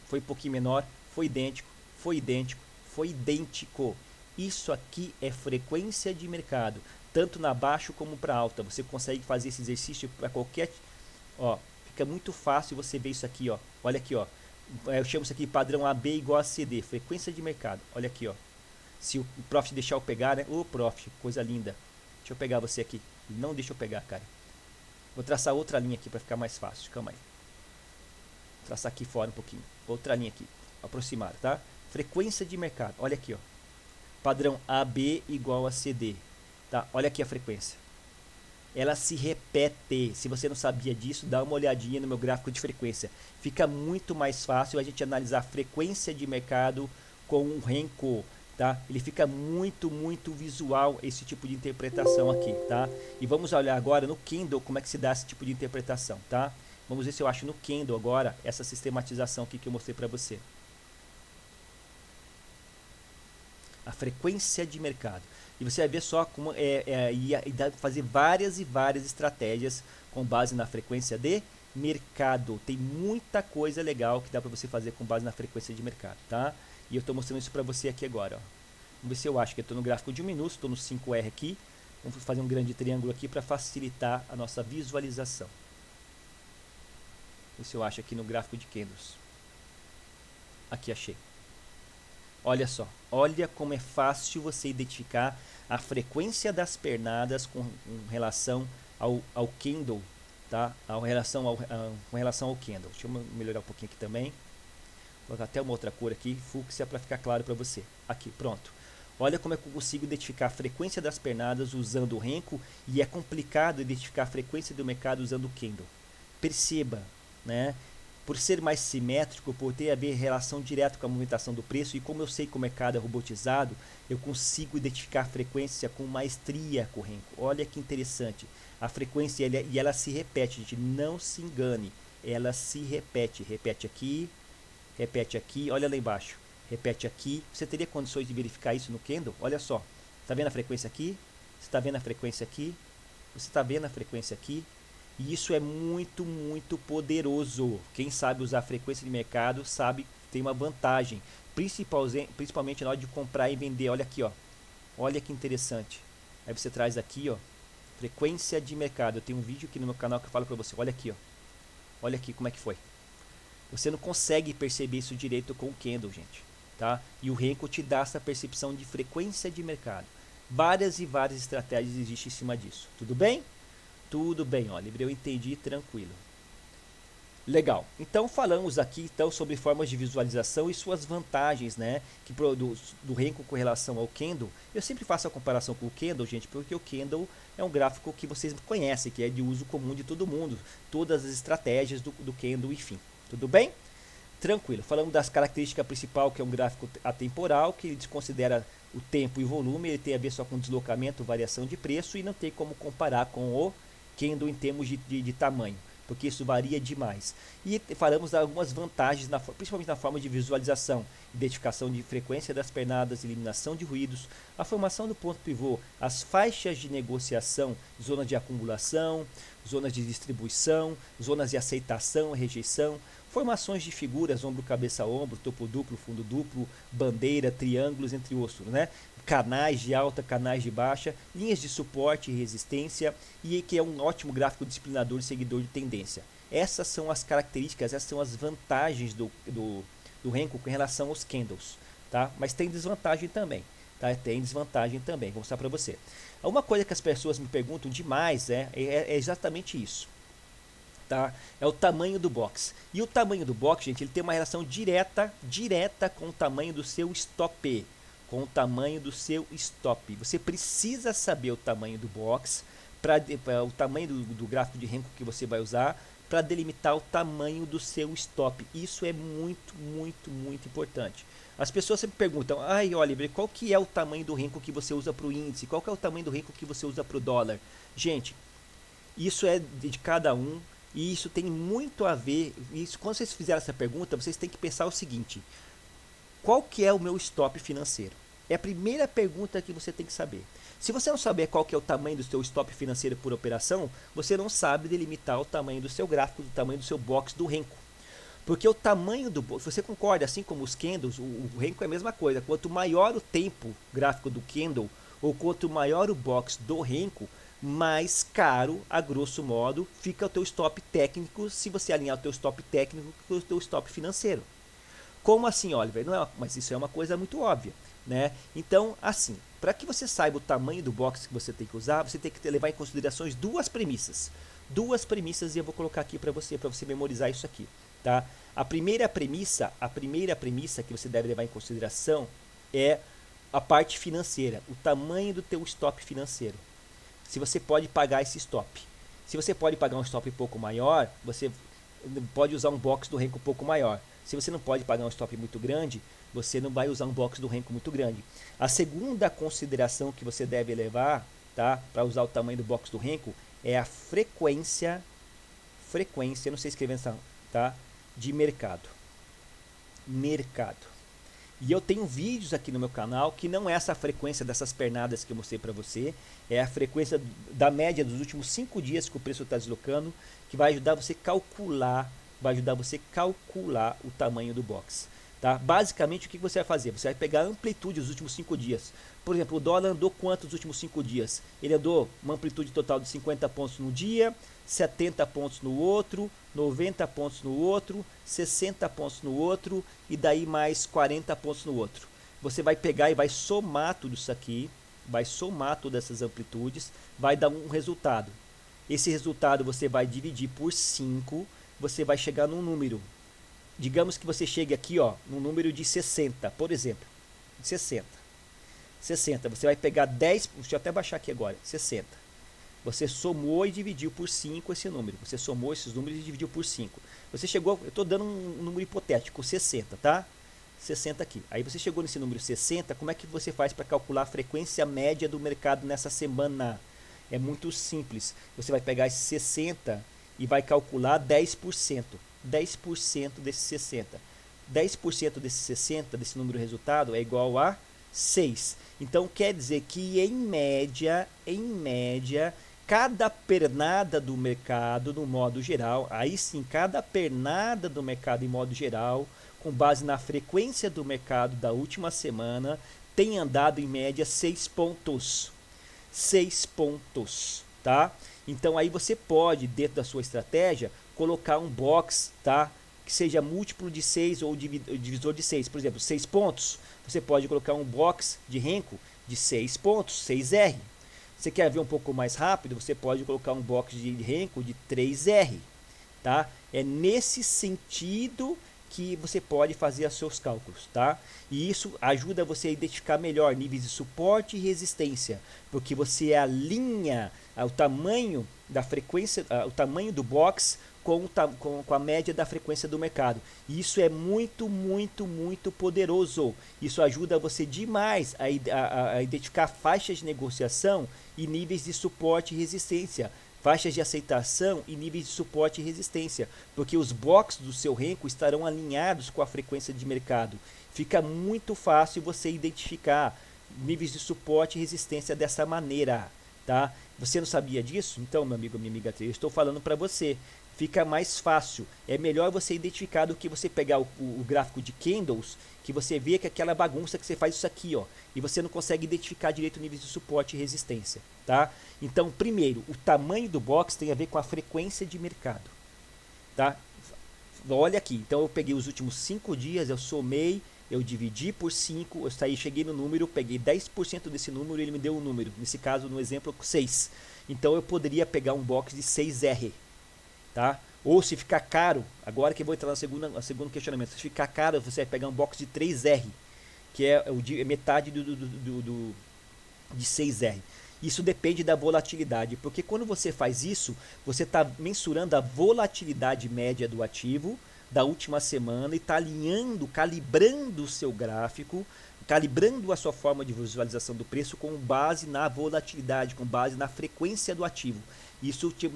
Foi um pouquinho menor, foi idêntico, foi idêntico, foi idêntico. Isso aqui é frequência de mercado, tanto na baixa como para alta. Você consegue fazer esse exercício para qualquer, ó, fica muito fácil você ver isso aqui, ó. Olha aqui, ó. Eu chamo isso aqui padrão AB igual a CD, frequência de mercado. Olha aqui, ó. Se o prof deixar eu pegar, né? Ô, prof, coisa linda. Deixa eu pegar você aqui. Não deixa eu pegar, cara. Vou traçar outra linha aqui para ficar mais fácil. Calma aí. Vou traçar aqui fora um pouquinho. Outra linha aqui. Aproximar, tá? Frequência de mercado. Olha aqui, ó. Padrão AB igual a CD. Tá? Olha aqui a frequência. Ela se repete. Se você não sabia disso, dá uma olhadinha no meu gráfico de frequência. Fica muito mais fácil a gente analisar a frequência de mercado com um Renko, tá? Ele fica muito visual esse tipo de interpretação aqui, tá? E vamos olhar agora no Candle como é que se dá esse tipo de interpretação, tá? Vamos ver se eu acho no Candle agora essa sistematização aqui que eu mostrei para você. A frequência de mercado. E você vai ver só como e dá para fazer várias estratégias com base na frequência de mercado. Tem muita coisa legal que dá para você fazer com base na frequência de mercado, tá? E eu estou mostrando isso para você aqui agora, ó. Vamos ver se eu acho que eu estou no gráfico de 1 minuto, estou no 5R aqui. Vamos fazer um grande triângulo aqui para facilitar a nossa visualização. Vamos ver se eu acho aqui no gráfico de candles. Aqui achei. Olha só, olha como é fácil você identificar a frequência das pernadas com relação ao candle, tá? Com relação ao candle. Deixa eu melhorar um pouquinho aqui também. Vou colocar até uma outra cor aqui, fúcsia, para ficar claro para você. Aqui, pronto. Olha como é que eu consigo identificar a frequência das pernadas usando o Renko e é complicado identificar a frequência do mercado usando o candle. Perceba, né? Por ser mais simétrico, por ter a ver relação direta com a movimentação do preço e como eu sei que o mercado é robotizado, eu consigo identificar a frequência com maestria com o Renko. Olha que interessante. A frequência e ela se repete, gente, não se engane. Ela se repete. Repete aqui, olha lá embaixo. Repete aqui. Você teria condições de verificar isso no candle? Olha só. Está vendo a frequência aqui? Você está vendo a frequência aqui? Você está vendo a frequência aqui? E isso é muito poderoso. Quem sabe usar a frequência de mercado sabe que tem uma vantagem. Principalmente na hora de comprar e vender. Olha aqui, ó. Olha que interessante. Aí você traz aqui, ó. Frequência de mercado. Eu tenho um vídeo aqui no meu canal que eu falo para você. Olha aqui, ó. Olha aqui como é que foi. Você não consegue perceber isso direito com o candle, gente. Tá? E o Renko te dá essa percepção de frequência de mercado. Várias estratégias existem em cima disso. Tudo bem? Tudo bem, Oliver, eu entendi, tranquilo. Legal, então falamos aqui então, sobre formas de visualização e suas vantagens, né, do Renko com relação ao candle. Eu sempre faço a comparação com o candle, gente, porque o candle é um gráfico que vocês conhecem, que é de uso comum de todo mundo, todas as estratégias do candle, enfim. Tudo bem? Tranquilo, falamos das características principais, que é um gráfico atemporal, que ele desconsidera o tempo e o volume, ele tem a ver só com deslocamento, variação de preço e não tem como comparar com o candle em termos de tamanho, porque isso varia demais. E falamos de algumas vantagens, principalmente na forma de visualização, identificação de frequência das pernadas, eliminação de ruídos, a formação do ponto pivô, as faixas de negociação, zonas de acumulação, zonas de distribuição, zonas de aceitação e rejeição, formações de figuras, ombro, cabeça, ombro, topo duplo, fundo duplo, bandeira, triângulos, entre outros, né? Canais de alta, canais de baixa, linhas de suporte e resistência, e que é um ótimo gráfico disciplinador e seguidor de tendência. Essas são as características, essas são as vantagens do Renko com relação aos candles, tá? Mas tem desvantagem também, tá? Tem desvantagem também, vou mostrar para você. Uma coisa que as pessoas me perguntam demais é exatamente isso. Tá? É o tamanho do box. E o tamanho do box, gente, ele tem uma relação direta com o tamanho do seu stop. Com o tamanho do seu stop. Você precisa saber o tamanho do box, o tamanho do gráfico de Renko que você vai usar, para delimitar o tamanho do seu stop. Isso é muito importante. As pessoas sempre perguntam, ai Oliver, qual que é o tamanho do Renko que você usa para o índice? Qual que é o tamanho do Renko que você usa para o dólar? Gente, isso é de cada um. E isso tem muito a ver, quando vocês fizerem essa pergunta, vocês têm que pensar o seguinte: qual que é o meu stop financeiro? É a primeira pergunta que você tem que saber. Se você não saber qual que é o tamanho do seu stop financeiro por operação, você não sabe delimitar o tamanho do seu gráfico, o tamanho do seu box do Renko. Porque o tamanho do box, você concorda, assim como os candles, o Renko é a mesma coisa. Quanto maior o tempo gráfico do candle, ou quanto maior o box do Renko, mais caro, a grosso modo, fica o teu stop técnico se você alinhar o teu stop técnico com o teu stop financeiro. Como assim, Oliver? Não é, mas isso é uma coisa muito óbvia, né? Então, assim, para que você saiba o tamanho do box que você tem que usar, você tem que levar em consideração duas premissas. Duas premissas e eu vou colocar aqui para você memorizar isso aqui, tá? A primeira premissa que você deve levar em consideração é a parte financeira, o tamanho do teu stop financeiro. Se você pode pagar esse stop. Se você pode pagar um stop um pouco maior, você pode usar um box do Renko um pouco maior. Se você não pode pagar um stop muito grande, você não vai usar um box do Renko muito grande. A segunda consideração que você deve levar, tá, para usar o tamanho do box do Renko é a frequência, não sei escrever essa, tá, de mercado. E eu tenho vídeos aqui no meu canal que não é essa frequência dessas pernadas que eu mostrei para você, é a frequência da média dos últimos 5 dias que o preço está deslocando, que vai ajudar você a calcular o tamanho do box. Tá? Basicamente, o que você vai fazer? Você vai pegar a amplitude dos últimos 5 dias. Por exemplo, o dólar andou quanto nos últimos 5 dias? Ele andou uma amplitude total de 50 pontos no dia, 70 pontos no outro, 90 pontos no outro, 60 pontos no outro e daí mais 40 pontos no outro. Você vai pegar e vai somar tudo isso aqui, vai somar todas essas amplitudes, vai dar um resultado. Esse resultado você vai dividir por 5, você vai chegar num número. Digamos que você chegue aqui, ó, num número de 60, por exemplo. 60. Você vai pegar 10, deixa eu até baixar aqui agora, 60. Você somou e dividiu por 5 esse número. Você somou esses números e dividiu por 5. Você chegou, eu estou dando um número hipotético, 60, tá? 60 aqui. Aí você chegou nesse número 60, como é que você faz para calcular a frequência média do mercado nessa semana? É muito simples. Você vai pegar esse 60 e vai calcular 10%. 10% desses 60. 10% desses 60, desse número resultado, é igual a 6. Então quer dizer que em média, cada pernada do mercado, no modo geral, aí sim, cada pernada do mercado em modo geral, com base na frequência do mercado da última semana, tem andado em média 6 pontos. 6 pontos, tá? Então aí você pode, dentro da sua estratégia, colocar um box, tá? Que seja múltiplo de 6 ou divisor de 6. Por exemplo, 6 pontos, você pode colocar um box de Renko de 6 pontos, 6R. Você quer ver um pouco mais rápido, você pode colocar um box de Renko de 3R, tá? É nesse sentido que você pode fazer os seus cálculos, tá? E isso ajuda você a identificar melhor níveis de suporte e resistência, porque você alinha o tamanho da frequência, o tamanho do box com a média da frequência do mercado. E isso é muito poderoso. Isso ajuda você demais a identificar faixas de negociação e níveis de suporte e resistência. Faixas de aceitação e níveis de suporte e resistência, porque os blocos do seu Renko estarão alinhados com a frequência de mercado. Fica muito fácil você identificar níveis de suporte e resistência dessa maneira, tá? Você não sabia disso? Então, meu amigo, minha amiga, eu estou falando para você. Fica mais fácil. É melhor você identificar do que você pegar o gráfico de candles, que você vê que aquela bagunça que você faz isso aqui, ó, e você não consegue identificar direito níveis de suporte e resistência, tá? Então, primeiro, o tamanho do box tem a ver com a frequência de mercado, tá? Olha aqui, então eu peguei os últimos 5 dias, eu somei, eu dividi por 5, eu cheguei no número, peguei 10% desse número e ele me deu um número, nesse caso, no exemplo, 6. Então eu poderia pegar um box de 6R, tá? Ou se ficar caro, agora que eu vou entrar no segundo questionamento, se ficar caro, você vai pegar um box de 3R, que é metade de 6R. Isso depende da volatilidade, porque quando você faz isso, você está mensurando a volatilidade média do ativo da última semana e está alinhando, calibrando o seu gráfico, calibrando a sua forma de visualização do preço com base na volatilidade, com base na frequência do ativo. Isso te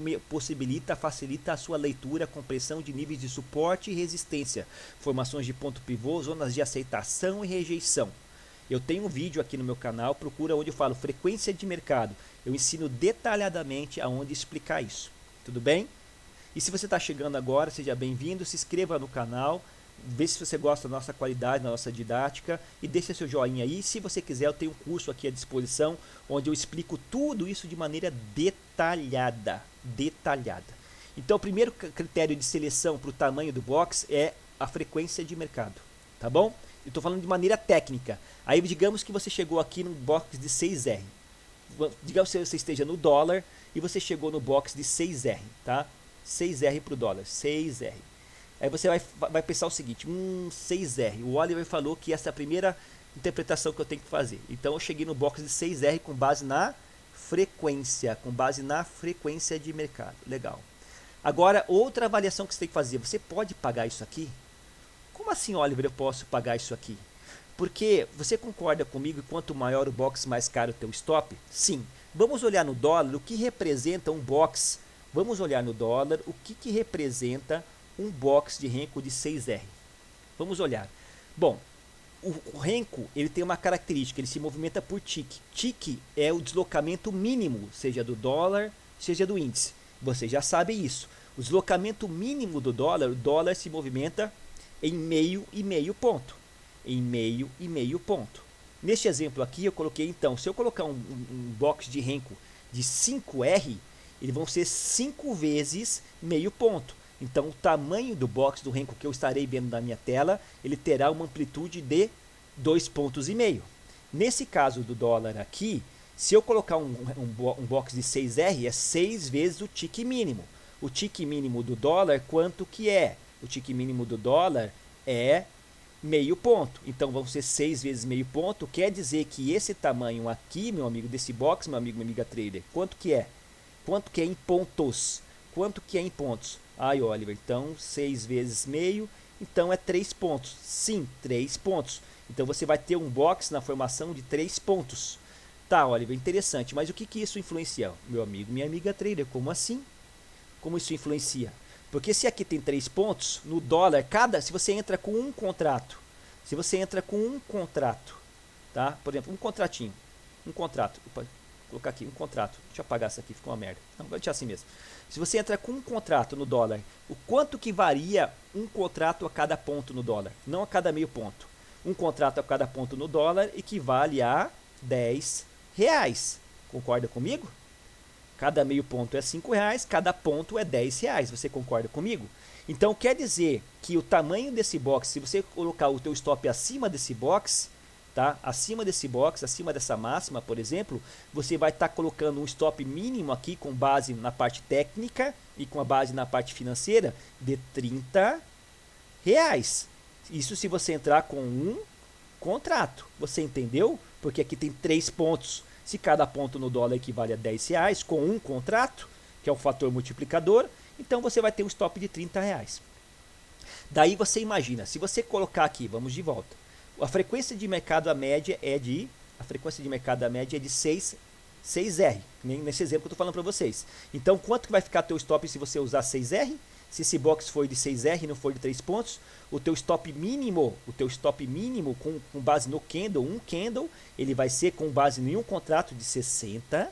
facilita a sua leitura, compreensão de níveis de suporte e resistência, formações de ponto pivô, zonas de aceitação e rejeição. Eu tenho um vídeo aqui no meu canal, procura onde eu falo frequência de mercado. Eu ensino detalhadamente aonde explicar isso. Tudo bem? E se você está chegando agora, seja bem-vindo, se inscreva no canal, vê se você gosta da nossa qualidade, da nossa didática e deixe seu joinha aí. Se você quiser, eu tenho um curso aqui à disposição, onde eu explico tudo isso de maneira detalhada. Então, o primeiro critério de seleção para o tamanho do box é a frequência de mercado. tá bom? Eu estou falando de maneira técnica. Aí digamos que você chegou aqui no box de 6R. Digamos que você esteja no dólar e você chegou no box de 6R, tá? 6R para o dólar, 6R. Aí você vai pensar o seguinte, 6R. O Oliver falou que essa é a primeira interpretação que eu tenho que fazer. Então eu cheguei no box de 6R com base na frequência, de mercado. Legal. Agora, outra avaliação que você tem que fazer, você pode pagar isso aqui? Como assim, Oliver, eu posso pagar isso aqui? Porque você concorda comigo que quanto maior o box, mais caro o teu stop? Sim. Vamos olhar no dólar o que representa um box. Vamos olhar no dólar o que representa um box de Renko de 6R. Vamos olhar. Bom, o Renko ele tem uma característica, ele se movimenta por tique. Tique é o deslocamento mínimo, seja do dólar, seja do índice. Você já sabe isso. O deslocamento mínimo do dólar, o dólar se movimenta em meio e meio ponto. Em meio e meio ponto. Neste exemplo aqui eu coloquei então, se eu colocar um box de Renko de 5R, eles vão ser 5 vezes meio ponto. Então o tamanho do box do Renko que eu estarei vendo na minha tela, ele terá uma amplitude de 2,5 pontos. Nesse caso do dólar aqui, se eu colocar um box de 6R, é 6 vezes o tique mínimo. O tique mínimo do dólar, quanto que é? O tique mínimo do dólar é meio ponto. Então vão ser 6 vezes meio ponto. Quer dizer que esse tamanho aqui, meu amigo, desse box, meu amigo, minha amiga trader, quanto que é? Quanto que é em pontos? Quanto que é em pontos? Ai, Oliver, então 6 vezes meio, então é 3 pontos. Sim, 3 pontos. Então você vai ter um box na formação de 3 pontos. Tá, Oliver, interessante, mas o que isso influencia? Meu amigo, minha amiga trader, como assim? Como isso influencia? Porque se aqui tem 3 pontos, no dólar, se você entra com um contrato, tá? Por exemplo, um contratinho, opa, vou colocar aqui, um contrato, deixa eu apagar isso aqui, ficou uma merda, não, vou deixar assim mesmo. Se você entra com um contrato no dólar, o quanto que varia um contrato a cada ponto no dólar? Não a cada meio ponto. Um contrato a cada ponto no dólar equivale a R$10. Concorda comigo? Cada meio ponto é R$5, cada ponto é R$10. Você concorda comigo? Então quer dizer que o tamanho desse box, se você colocar o teu stop acima desse box, tá? Acima desse box, acima dessa máxima, por exemplo, você vai estar colocando um stop mínimo aqui com base na parte técnica e com a base na parte financeira de R$30. Isso se você entrar com um contrato. Você entendeu? Porque aqui tem 3 pontos. Se cada ponto no dólar equivale a R$10 com um contrato, que é um fator multiplicador, então você vai ter um stop de R$30. Daí você imagina, se você colocar aqui, vamos de volta. A frequência de mercado a média é de 6R, nesse exemplo que eu estou falando para vocês. Então, quanto que vai ficar teu stop se você usar 6R? Se esse box for de 6R e não for de 3 pontos, o teu stop mínimo com base no candle, um candle, ele vai ser com base em um contrato de R$60.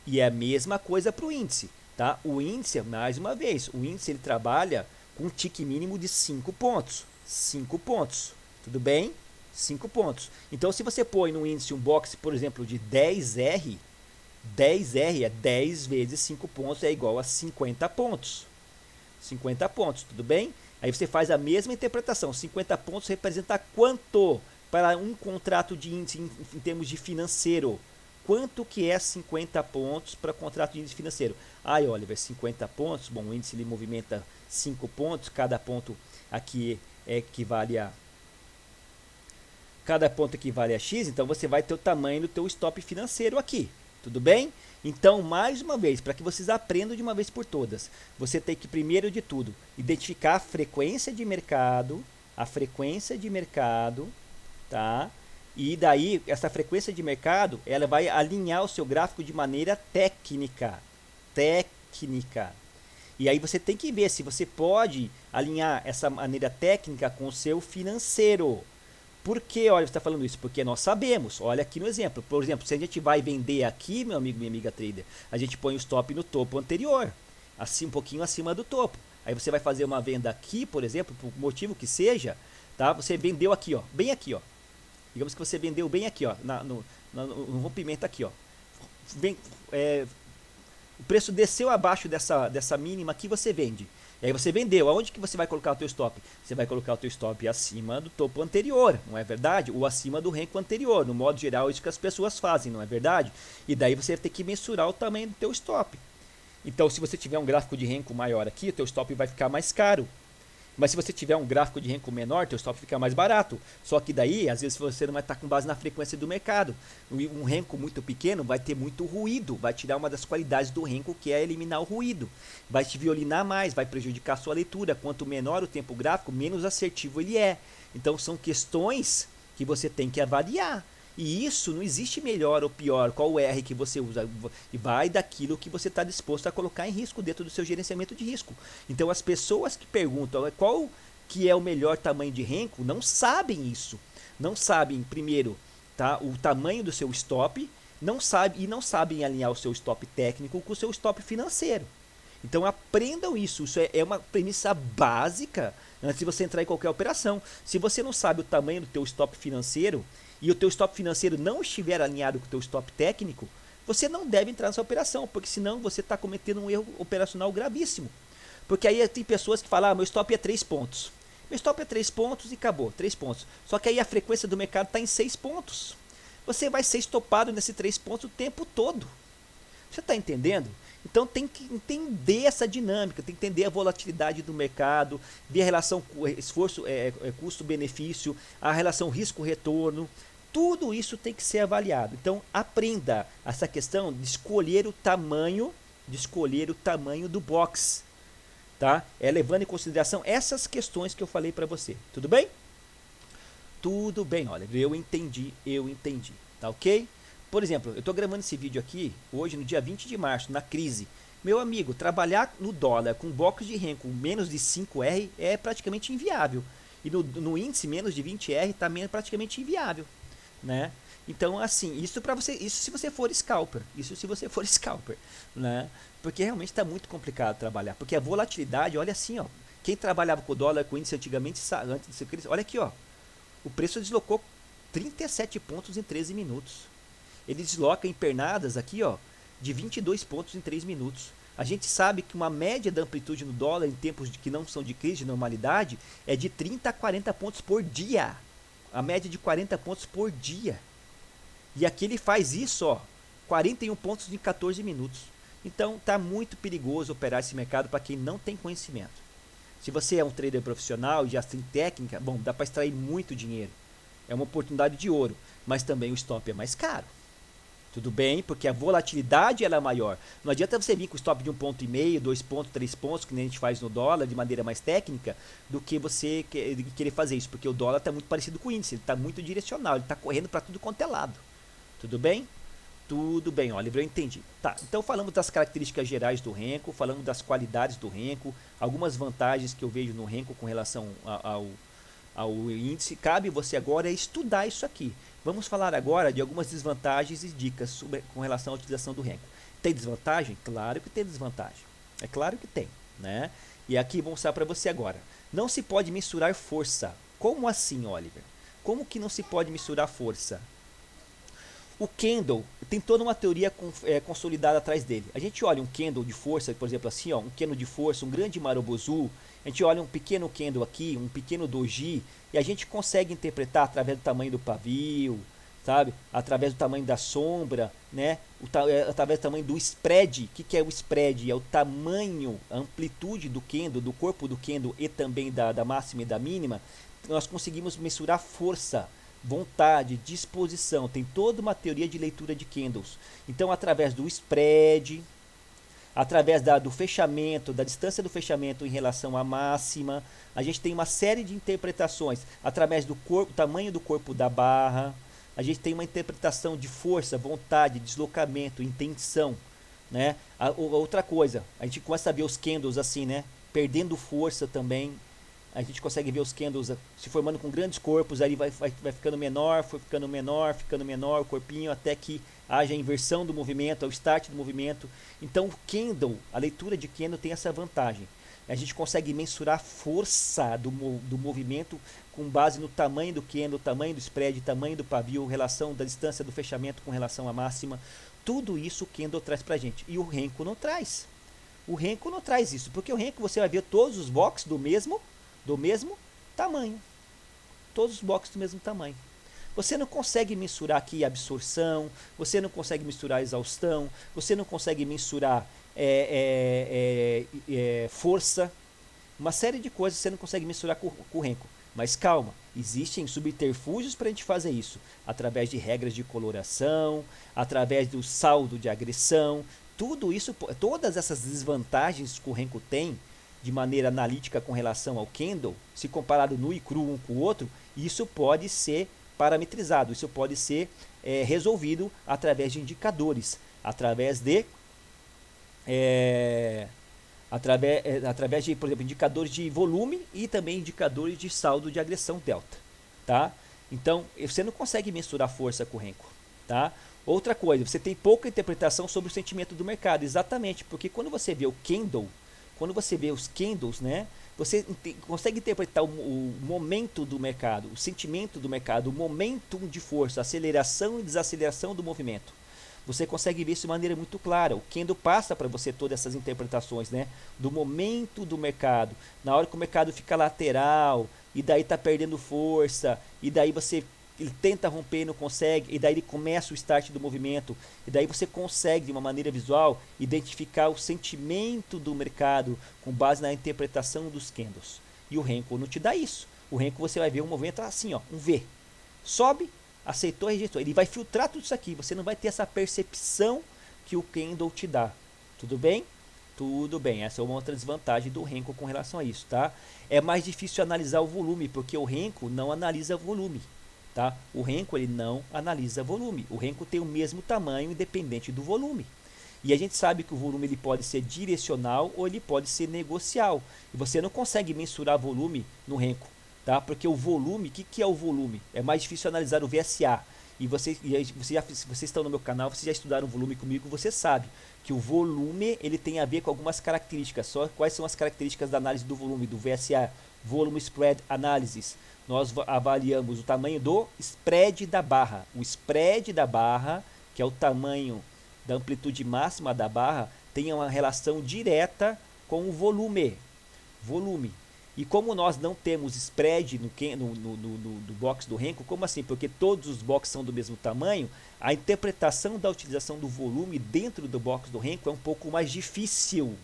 E é a mesma coisa para o índice, tá? O índice, mais uma vez, o índice ele trabalha com um tique mínimo de 5 pontos. 5 pontos, tudo bem? 5 pontos. Então, se você põe no índice um box, por exemplo, de 10R, 10R é 10 vezes 5 pontos, é igual a 50 pontos. 50 pontos, tudo bem? Aí você faz a mesma interpretação. 50 pontos representa quanto para um contrato de índice em termos de financeiro? Quanto que é 50 pontos para contrato de índice financeiro? Ai, Oliver, 50 pontos, bom, o índice ele movimenta 5 pontos, cada ponto aqui equivale a X, então você vai ter o tamanho do teu stop financeiro aqui. Tudo bem? Então, mais uma vez, para que vocês aprendam de uma vez por todas, você tem que, primeiro de tudo, identificar a frequência de mercado, tá? E daí, essa frequência de mercado, ela vai alinhar o seu gráfico de maneira técnica. E aí você tem que ver se você pode alinhar essa maneira técnica com o seu financeiro. Por que, olha, você está falando isso? Porque nós sabemos, olha aqui no exemplo. Por exemplo, se a gente vai vender aqui, meu amigo, minha amiga trader, a gente põe o stop no topo anterior, assim, um pouquinho acima do topo. Aí você vai fazer uma venda aqui, por exemplo, por motivo que seja, tá? Você vendeu aqui, ó, bem aqui, ó. Digamos que você vendeu bem aqui, ó, no rompimento aqui, ó. O preço desceu abaixo dessa mínima aqui, você vende. E aí você vendeu, aonde que você vai colocar o teu stop? Você vai colocar o teu stop acima do topo anterior, não é verdade? Ou acima do renco anterior, no modo geral é isso que as pessoas fazem, não é verdade? E daí você vai ter que mensurar o tamanho do teu stop. Então se você tiver um gráfico de renco maior aqui, o teu stop vai ficar mais caro. Mas se você tiver um gráfico de renco menor, teu stop fica mais barato. Só que daí, às vezes você não vai estar com base na frequência do mercado. Um renco muito pequeno vai ter muito ruído, vai tirar uma das qualidades do renco, que é eliminar o ruído. Vai te violinar mais, vai prejudicar a sua leitura. Quanto menor o tempo gráfico, menos assertivo ele é. Então são questões que você tem que avaliar. E isso não existe melhor ou pior, qual o R que você usa, vai daquilo que você está disposto a colocar em risco dentro do seu gerenciamento de risco. Então as pessoas que perguntam qual que é o melhor tamanho de renco, não sabem isso. Não sabem, primeiro, tá, o tamanho do seu stop, não sabem alinhar o seu stop técnico com o seu stop financeiro. Então aprendam isso, isso é uma premissa básica antes de você entrar em qualquer operação. Se você não sabe o tamanho do teu stop financeiro, e o teu stop financeiro não estiver alinhado com o teu stop técnico, você não deve entrar nessa operação, porque senão você está cometendo um erro operacional gravíssimo. Porque aí tem pessoas que falam, meu stop é 3 pontos. Meu stop é 3 pontos e acabou, 3 pontos. Só que aí a frequência do mercado está em 6 pontos. Você vai ser estopado nesse 3 pontos o tempo todo. Você está entendendo? Então tem que entender essa dinâmica, tem que entender a volatilidade do mercado, ver a relação esforço, custo-benefício, a relação risco-retorno. Tudo isso tem que ser avaliado. Então aprenda essa questão de escolher o tamanho, do box, tá? Levando em consideração essas questões que eu falei para você. Tudo bem? Tudo bem, olha, eu entendi, tá ok? Por exemplo, eu estou gravando esse vídeo aqui hoje no dia 20 de março, na crise. Meu amigo, trabalhar no dólar com blocos de renco menos de 5R é praticamente inviável. E no índice menos de 20R também é praticamente inviável, né? Então, assim, isso para você, isso se você for scalper, né? Porque realmente está muito complicado trabalhar, porque a volatilidade, olha assim, ó, quem trabalhava com o dólar com o índice antigamente, antes de crise, olha aqui, ó, o preço deslocou 37 pontos em 13 minutos. Ele desloca em pernadas aqui, ó, de 22 pontos em 3 minutos. A gente sabe que uma média da amplitude no dólar em tempos que não são de crise, de normalidade, é de 30 a 40 pontos por dia. A média de 40 pontos por dia. E aqui ele faz isso, ó, 41 pontos em 14 minutos. Então tá muito perigoso operar esse mercado para quem não tem conhecimento. Se você é um trader profissional e já tem técnica, bom, dá para extrair muito dinheiro. É uma oportunidade de ouro, mas também o stop é mais caro. Tudo bem, porque a volatilidade ela é maior. Não adianta você vir com stop de 1,5, 2 pontos, 3 pontos, que nem a gente faz no dólar, de maneira mais técnica, do que você querer fazer isso. Porque o dólar está muito parecido com o índice, ele está muito direcional, ele está correndo para tudo quanto é lado. Tudo bem? Tudo bem, Oliver, eu entendi. Tá, então falamos das características gerais do renco, falamos das qualidades do renco, algumas vantagens que eu vejo no renco com relação ao índice. Cabe você agora estudar isso aqui. Vamos falar agora de algumas desvantagens e dicas com relação à utilização do renco. Tem desvantagem? Claro que tem desvantagem. É claro que tem, né? E aqui vou mostrar para você agora. Não se pode mensurar força. Como assim, Oliver? Como que não se pode mensurar força? O candle tem toda uma teoria consolidada atrás dele. A gente olha um candle de força, por exemplo assim, ó, um candle de força, um grande marobozu. A gente olha um pequeno candle aqui, um pequeno doji, e a gente consegue interpretar através do tamanho do pavio, sabe? Através do tamanho da sombra, né? Através do tamanho do spread. O que é o spread? É o tamanho, a amplitude do candle, do corpo do candle e também da máxima e da mínima. Nós conseguimos mensurar força, vontade, disposição. Tem toda uma teoria de leitura de candles. Então, através do spread, através do fechamento, da distância do fechamento em relação à máxima, a gente tem uma série de interpretações. Através do tamanho do corpo da barra, a gente tem uma interpretação de força, vontade, deslocamento, intenção, né? Outra coisa, a gente começa a ver os candles assim, né? Perdendo força também. A gente consegue ver os candles se formando com grandes corpos, aí vai ficando menor, ficando menor o corpinho, até que haja a inversão do movimento, o start do movimento. Então o candle, a leitura de candle tem essa vantagem. A gente consegue mensurar a força do movimento com base no tamanho do candle, tamanho do spread, tamanho do pavio, relação da distância do fechamento com relação à máxima. Tudo isso o candle traz pra gente. E o renco não traz. O Renko não traz isso, porque o Renko você vai ver todos os blocos do mesmo tamanho. Todos os blocos do mesmo tamanho. Você não consegue mensurar aqui absorção, você não consegue mensurar exaustão, você não consegue mensurar força, uma série de coisas você não consegue mensurar com o Renko. Mas calma, existem subterfúgios para a gente fazer isso, através de regras de coloração, através do saldo de agressão, tudo isso, todas essas desvantagens que o Renko tem, de maneira analítica com relação ao candle, se comparado nu e cru um com o outro, isso pode ser parametrizado, isso pode ser resolvido através de indicadores, através de por exemplo, indicadores de volume e também indicadores de saldo de agressão delta, tá? Então, você não consegue mensurar força com o Renko, tá? Outra coisa, você tem pouca interpretação sobre o sentimento do mercado, exatamente, porque quando você vê o candle, quando você vê os candles, né, você consegue interpretar o momento do mercado, o sentimento do mercado, o momentum de força, aceleração e desaceleração do movimento. Você consegue ver isso de maneira muito clara. O candle passa para você todas essas interpretações, né, do momento do mercado. Na hora que o mercado fica lateral, e daí está perdendo força, e daí ele tenta romper e não consegue, e daí ele começa o start do movimento, e daí você consegue, de uma maneira visual, identificar o sentimento do mercado com base na interpretação dos candles. E o Renko não te dá isso. O Renko você vai ver um movimento assim, ó, um V. Sobe, aceitou, rejeitou. Ele vai filtrar tudo isso aqui. Você não vai ter essa percepção que o candle te dá. Tudo bem? Tudo bem. Essa é uma outra desvantagem do Renko com relação a isso, tá? É mais difícil analisar o volume, porque o Renko não analisa volume, tá? O Renko ele não analisa volume. O Renko tem o mesmo tamanho independente do volume. E a gente sabe que o volume ele pode ser direcional ou ele pode ser negocial. E você não consegue mensurar volume no Renko. Tá? Porque o volume, o que é o volume? É mais difícil analisar o VSA. E vocês estão no meu canal, vocês já estudaram o volume comigo, você sabe que o volume ele tem a ver com algumas características. Só quais são as características da análise do volume, do VSA? Volume Spread Analysis. Nós avaliamos o tamanho do spread da barra. O spread da barra, que é o tamanho da amplitude máxima da barra, tem uma relação direta com o volume. E como nós não temos spread no box do Renko, como assim? Porque todos os boxes são do mesmo tamanho, a interpretação da utilização do volume dentro do box do Renko é um pouco mais difícil.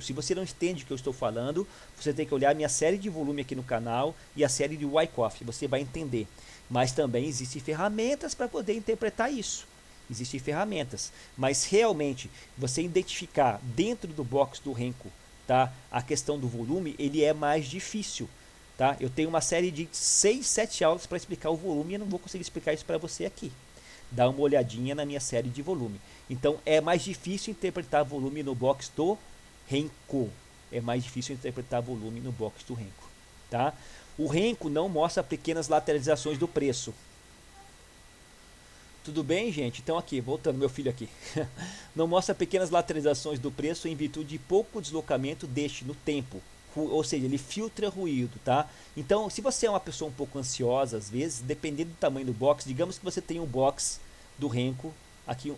Se você não entende o que eu estou falando, você tem que olhar a minha série de volume aqui no canal e a série de Wyckoff, você vai entender. Mas também existem ferramentas para poder interpretar isso. Existem ferramentas, mas realmente você identificar dentro do box do Renko, tá, a questão do volume, ele é mais difícil, tá? Eu tenho uma série de 6, 7 aulas para explicar o volume e eu não vou conseguir explicar isso para você aqui. Dá uma olhadinha na minha série de volume. Então é mais difícil interpretar volume no box do Renko. É mais difícil interpretar volume no box do Renko, tá? O Renko não mostra pequenas lateralizações do preço. Tudo bem, gente? Então aqui, voltando, meu filho aqui. Não mostra pequenas lateralizações do preço em virtude de pouco deslocamento deste no tempo. Ou seja, ele filtra ruído, tá? Então, se você é uma pessoa um pouco ansiosa, às vezes, dependendo do tamanho do box, digamos que você tem um box do Renko, aqui,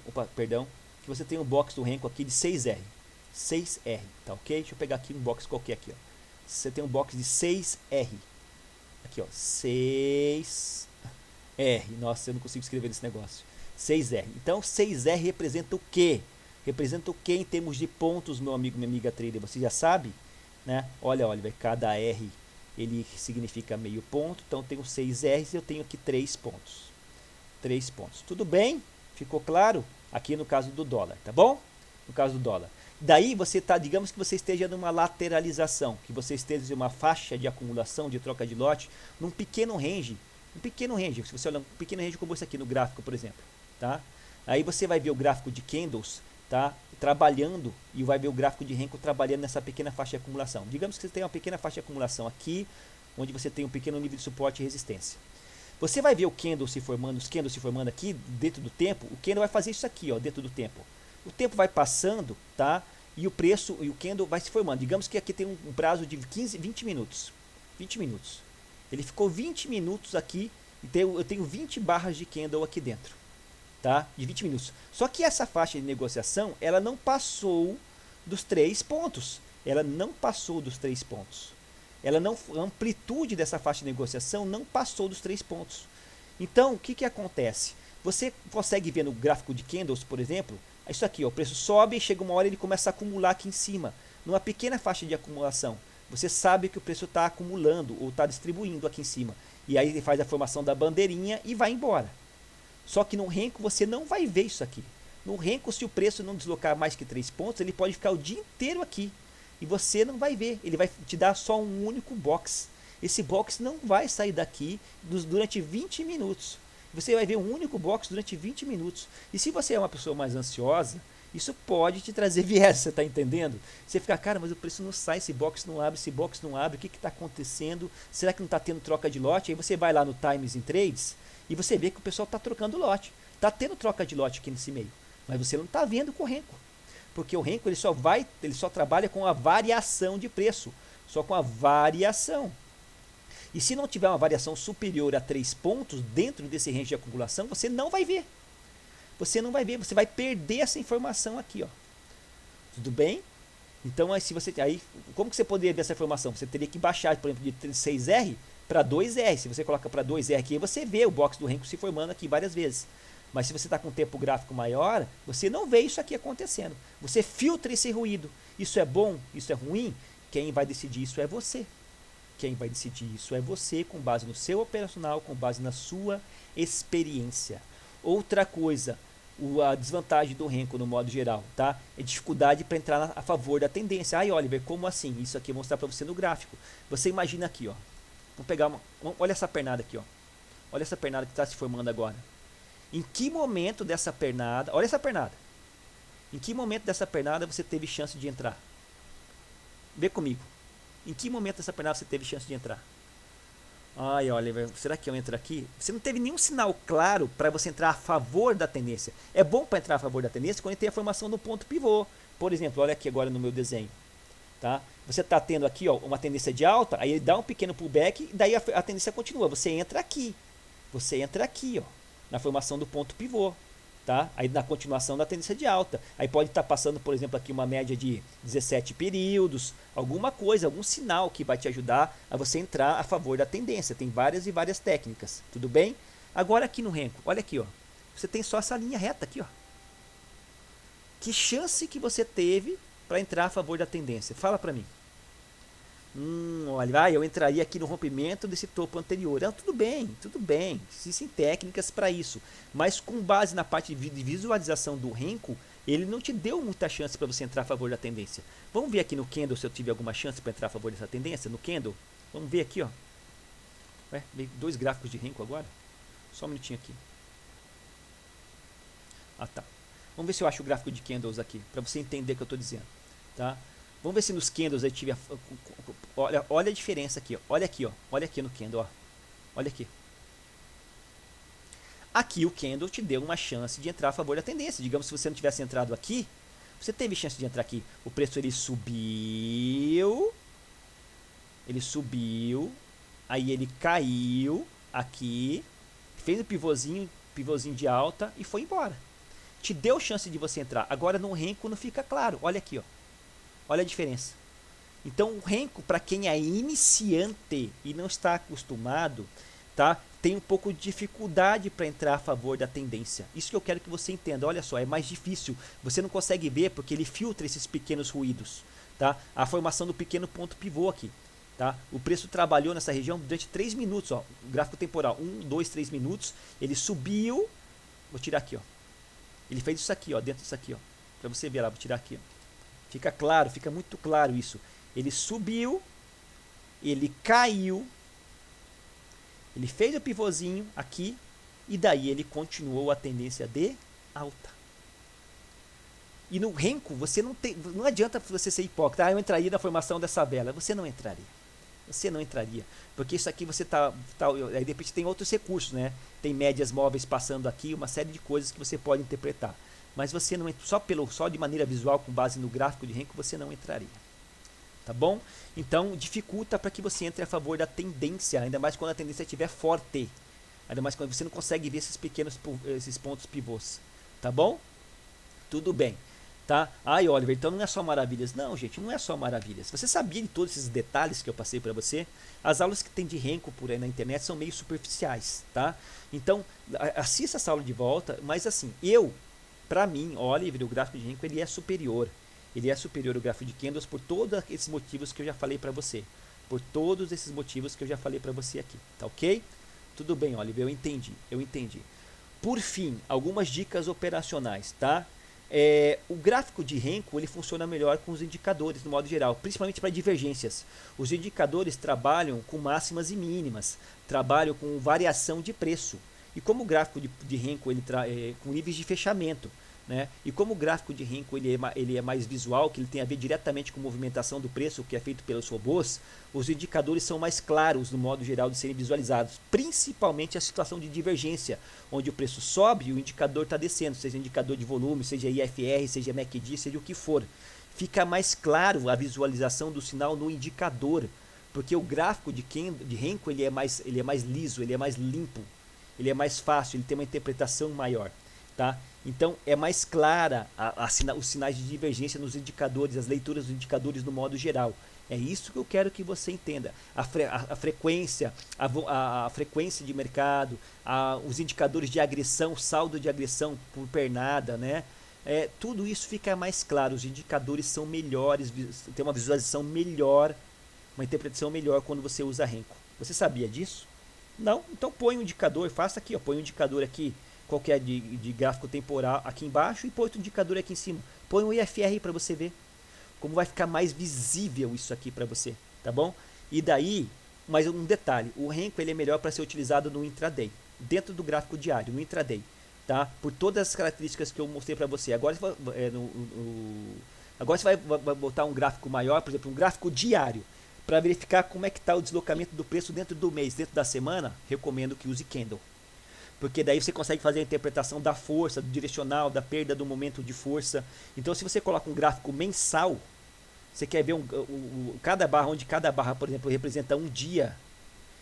que você tem um box do Renko aqui de 6R. 6R, tá ok? Deixa eu pegar aqui um box qualquer aqui, ó. Você tem um box de 6R. Aqui, ó, 6R. Nossa, eu não consigo escrever esse negócio. 6R. Então, 6R representa o quê? Representa o quê em termos de pontos, meu amigo, minha amiga trader? Você já sabe, né? Olha, cada R ele significa meio ponto. Então, eu tenho 6 R's e eu tenho aqui 3 pontos. 3 pontos. Tudo bem? Ficou claro? Aqui no caso do dólar, tá bom? No caso do dólar. Daí você tá, digamos que você esteja numa lateralização, que você esteja em uma faixa de acumulação, de troca de lote, num pequeno range. Se você olhar um pequeno range como esse aqui no gráfico, por exemplo, tá? Aí você vai ver o gráfico de candles, tá? Trabalhando, e vai ver o gráfico de Renko trabalhando nessa pequena faixa de acumulação. Digamos que você tem uma pequena faixa de acumulação aqui, onde você tem um pequeno nível de suporte e resistência. Você vai ver o candle se formando, os candles se formando aqui dentro do tempo. O candle vai fazer isso aqui, ó, dentro do tempo. O tempo vai passando, tá? E o preço e o candle vai se formando. Digamos que aqui tem um prazo de 20 minutos. 20 minutos. Ele ficou 20 minutos aqui, então eu tenho 20 barras de candle aqui dentro, tá? De 20 minutos. Só que essa faixa de negociação, ela não passou dos 3 pontos. Ela não passou dos 3 pontos. A amplitude dessa faixa de negociação não passou dos 3 pontos. Então, o que acontece? Você consegue ver no gráfico de candles, por exemplo, isso aqui, ó, o preço sobe e chega uma hora ele começa a acumular aqui em cima, numa pequena faixa de acumulação. Você sabe que o preço está acumulando ou está distribuindo aqui em cima. E aí ele faz a formação da bandeirinha e vai embora. Só que no Renko você não vai ver isso aqui. No Renko, se o preço não deslocar mais que 3 pontos, ele pode ficar o dia inteiro aqui. E você não vai ver. Ele vai te dar só um único box. Esse box não vai sair daqui durante 20 minutos. Você vai ver um único box durante 20 minutos. E se você é uma pessoa mais ansiosa, isso pode te trazer viés, você está entendendo? Você fica, cara, mas o preço não sai, esse box não abre, o que está acontecendo? Será que não está tendo troca de lote? Aí você vai lá no Times in Trades e você vê que o pessoal está trocando lote. Está tendo troca de lote aqui nesse meio, mas você não está vendo com o Renko. Porque o Renko ele só trabalha com a variação de preço, só com a variação. E se não tiver uma variação superior a 3 pontos dentro desse range de acumulação, você não vai ver. Você não vai ver, você vai perder essa informação aqui, ó. Tudo bem? Então, como que você poderia ver essa informação? Você teria que baixar, por exemplo, de 6R para 2R. Se você coloca para 2R aqui, você vê o box do Renko se formando aqui várias vezes. Mas se você está com um tempo gráfico maior, você não vê isso aqui acontecendo. Você filtra esse ruído. Isso é bom? Isso é ruim? Quem vai decidir isso é você. Quem vai decidir isso é você, com base no seu operacional, com base na sua experiência. Outra coisa, a desvantagem do Renko no modo geral, tá? É dificuldade para entrar a favor da tendência. Ai, Oliver, como assim? Isso aqui eu vou mostrar para você no gráfico. Você imagina aqui, ó. Vamos pegar olha essa pernada aqui, ó. Olha essa pernada que está se formando agora. Em que momento dessa pernada, olha essa pernada. Em que momento dessa pernada você teve chance de entrar? Vê comigo. Em que momento dessa pernada você teve chance de entrar? Ai, Oliver, será que eu entro aqui? Você não teve nenhum sinal claro para você entrar a favor da tendência. É bom para entrar a favor da tendência quando tem a formação do ponto pivô. Por exemplo, olha aqui agora no meu desenho. Tá? Você está tendo aqui, ó, uma tendência de alta, aí ele dá um pequeno pullback e daí a tendência continua. Você entra aqui. Você entra aqui, ó, na formação do ponto pivô. Tá? Aí na continuação da tendência de alta. Aí pode estar passando, por exemplo, aqui uma média de 17 períodos, alguma coisa, algum sinal que vai te ajudar a você entrar a favor da tendência. Tem várias e várias técnicas, tudo bem? Agora aqui no Renko, olha aqui, ó. Você tem só essa linha reta aqui, ó. Que chance que você teve para entrar a favor da tendência? Fala para mim. Olha, eu entraria aqui no rompimento desse topo anterior. Tudo bem. Existem técnicas para isso. Mas com base na parte de visualização do Renko, ele não te deu muita chance para você entrar a favor da tendência. Vamos ver aqui no Candle se eu tive alguma chance para entrar a favor dessa tendência, no Candle. Vamos ver aqui, ó. Veio 2 gráficos de Renko agora. Só um minutinho aqui. Ah, tá. Vamos ver se eu acho o gráfico de Candles aqui, para você entender o que eu estou dizendo. Tá? Vamos ver se nos candles eu tive olha a diferença aqui, ó. Olha aqui, ó. Olha aqui no candle, ó. Olha aqui. Aqui o candle te deu uma chance de entrar a favor da tendência. Digamos, se você não tivesse entrado aqui, você teve chance de entrar aqui. O preço ele subiu, aí ele caiu aqui, fez o pivôzinho de alta e foi embora. Te deu chance de você entrar. Agora no Renko não fica claro. Olha aqui, ó. Olha a diferença. Então o Renko, para quem é iniciante e não está acostumado, tá, tem um pouco de dificuldade para entrar a favor da tendência. Isso que eu quero que você entenda. Olha só, é mais difícil. Você não consegue ver porque ele filtra esses pequenos ruídos. Tá? A formação do pequeno ponto pivô aqui. Tá? O preço trabalhou nessa região durante 3 minutos. Ó, o gráfico temporal, 1, 2, 3 minutos. Ele subiu. Vou tirar aqui, ó. Ele fez isso aqui, ó, dentro disso aqui, ó. Para você ver lá, vou tirar aqui, ó. Fica claro, fica muito claro isso. Ele subiu, ele caiu, ele fez o pivôzinho aqui e daí ele continuou a tendência de alta. E no Renko, você não adianta você ser hipócrita. Eu entraria na formação dessa vela. Você não entraria. Você não entraria. Porque isso aqui você aí de repente tem outros recursos, né? Tem médias móveis passando aqui, uma série de coisas que você pode interpretar. Mas você não só de maneira visual, com base no gráfico de Renko, você não entraria. Tá bom? Então dificulta para que você entre a favor da tendência, ainda mais quando a tendência estiver forte. Ainda mais quando você não consegue ver esses pontos pivôs. Tá bom? Tudo bem. Tá? Ai, Oliver, então não é só maravilhas. Não, gente, não é só maravilhas. Você sabia de todos esses detalhes que eu passei para você? As aulas que tem de Renko por aí na internet são meio superficiais, tá? Então, assista essa aula de volta, mas assim, para mim, Oliver, o gráfico de Renko, ele é superior. Ele é superior ao gráfico de candles por todos esses motivos que eu já falei para você. Por todos esses motivos que eu já falei para você aqui, tá ok? Tudo bem, Oliver, eu entendi. Por fim, algumas dicas operacionais, tá? O gráfico de Renko ele funciona melhor com os indicadores no modo geral, principalmente para divergências. Os indicadores trabalham com máximas e mínimas, trabalham com variação de preço. E como o gráfico de Renko ele com níveis de fechamento, né? E como o gráfico de Renko ele é mais visual, que ele tem a ver diretamente com a movimentação do preço, que é feito pelos robôs, os indicadores são mais claros no modo geral de serem visualizados, principalmente a situação de divergência, onde o preço sobe e o indicador está descendo, seja indicador de volume, seja IFR, seja MACD, seja o que for. Fica mais claro a visualização do sinal no indicador, porque o gráfico de Renko ele é mais liso, ele é mais limpo, ele é mais fácil, ele tem uma interpretação maior. Tá? Então é mais clara os sinais de divergência nos indicadores, as leituras dos indicadores no modo geral. É isso que eu quero que você entenda. A frequência, a frequência de mercado, os indicadores de agressão, saldo de agressão por pernada, né? Tudo isso fica mais claro. Os indicadores são melhores, tem uma visualização melhor, uma interpretação melhor quando você usa Renko. Você sabia disso? Não? Então põe um indicador, faça aqui, ó, põe um indicador aqui qualquer de gráfico temporal aqui embaixo e põe outro indicador aqui em cima. Põe o IFR para você ver como vai ficar mais visível isso aqui para você, tá bom? E daí, mais um detalhe, o Renko ele é melhor para ser utilizado no intraday, dentro do gráfico diário, no intraday, tá? Por todas as características que eu mostrei para você. Agora você vai botar um gráfico maior, por exemplo, um gráfico diário, para verificar como é que está o deslocamento do preço dentro do mês, dentro da semana. Recomendo que use candle. Porque daí você consegue fazer a interpretação da força, do direcional, da perda do momento de força. Então, se você coloca um gráfico mensal, você quer ver cada barra, onde cada barra, por exemplo, representa um dia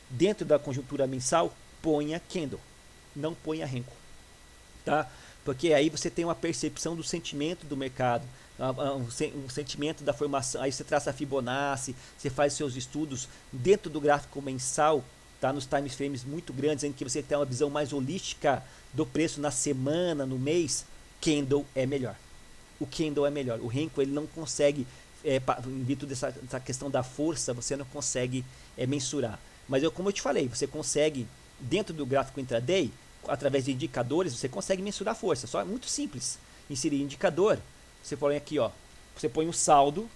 dentro da conjuntura mensal, ponha candle, não ponha Renko, tá? Porque aí você tem uma percepção do sentimento do mercado, um sentimento da formação. Aí você traça a Fibonacci, você faz seus estudos dentro do gráfico mensal. Tá, nos time frames muito grandes, em que você tem uma visão mais holística do preço na semana, no mês, candle é melhor. O candle é melhor. O Renko ele não consegue, em virtude dessa questão da força, você não consegue mensurar. Mas como eu te falei, você consegue, dentro do gráfico intraday, através de indicadores, você consegue mensurar a força. Só é muito simples. Inserir indicador, você põe aqui, ó, você põe o saldo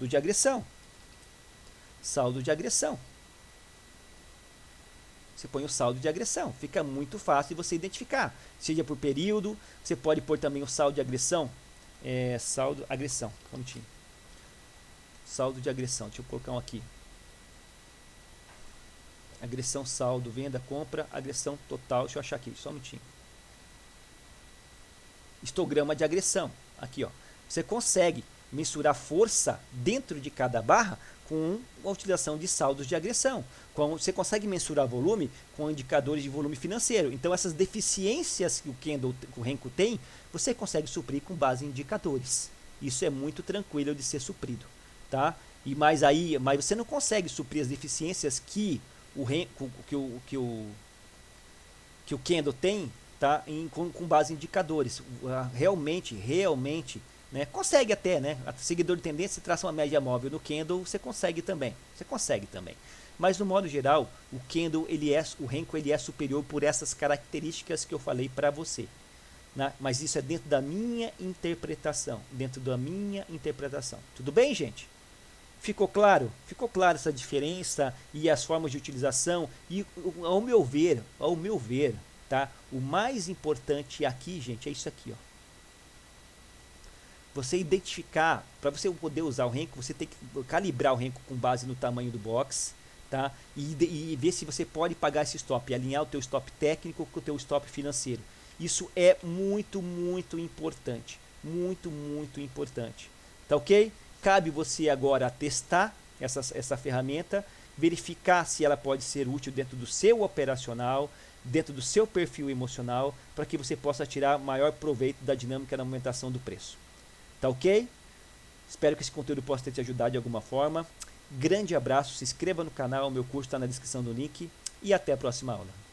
de agressão. Saldo de agressão. Você põe o saldo de agressão. Fica muito fácil de você identificar. Seja por período, você pode pôr também o saldo de agressão. Saldo, agressão. Um minutinho. Saldo de agressão. Deixa eu colocar um aqui. Agressão, saldo, venda, compra, agressão total. Deixa eu achar aqui, só um minutinho. Histograma de agressão. Aqui, ó. Você consegue mensurar força dentro de cada barra com a utilização de saldos de agressão. Você consegue mensurar volume com indicadores de volume financeiro. Então, essas deficiências que o Renko tem, você consegue suprir com base em indicadores. Isso é muito tranquilo de ser suprido, tá? Mas você não consegue suprir as deficiências que o candle tem, tá? Com base em indicadores. Realmente, né? Consegue até, né? A seguidor de tendência, você traça uma média móvel no candle, você consegue também. Mas no modo geral, o Renko ele é superior por essas características que eu falei para você, né? Mas isso é dentro da minha interpretação, Tudo bem, gente? Ficou claro? Ficou clara essa diferença e as formas de utilização? E ao meu ver, tá? O mais importante aqui, gente, é isso aqui, ó. Você identificar, para você poder usar o Renko, você tem que calibrar o Renko com base no tamanho do box, tá? E ver se você pode pagar esse stop, alinhar o teu stop técnico com o teu stop financeiro. Isso é muito, muito importante. Muito, muito importante. Tá ok? Cabe você agora testar essa ferramenta verificar se ela pode ser útil dentro do seu operacional, dentro do seu perfil emocional, para que você possa tirar maior proveito da dinâmica da movimentação do preço. Tá ok? Espero que esse conteúdo possa ter te ajudado de alguma forma. Grande abraço, se inscreva no canal, meu curso está na descrição do link e até a próxima aula.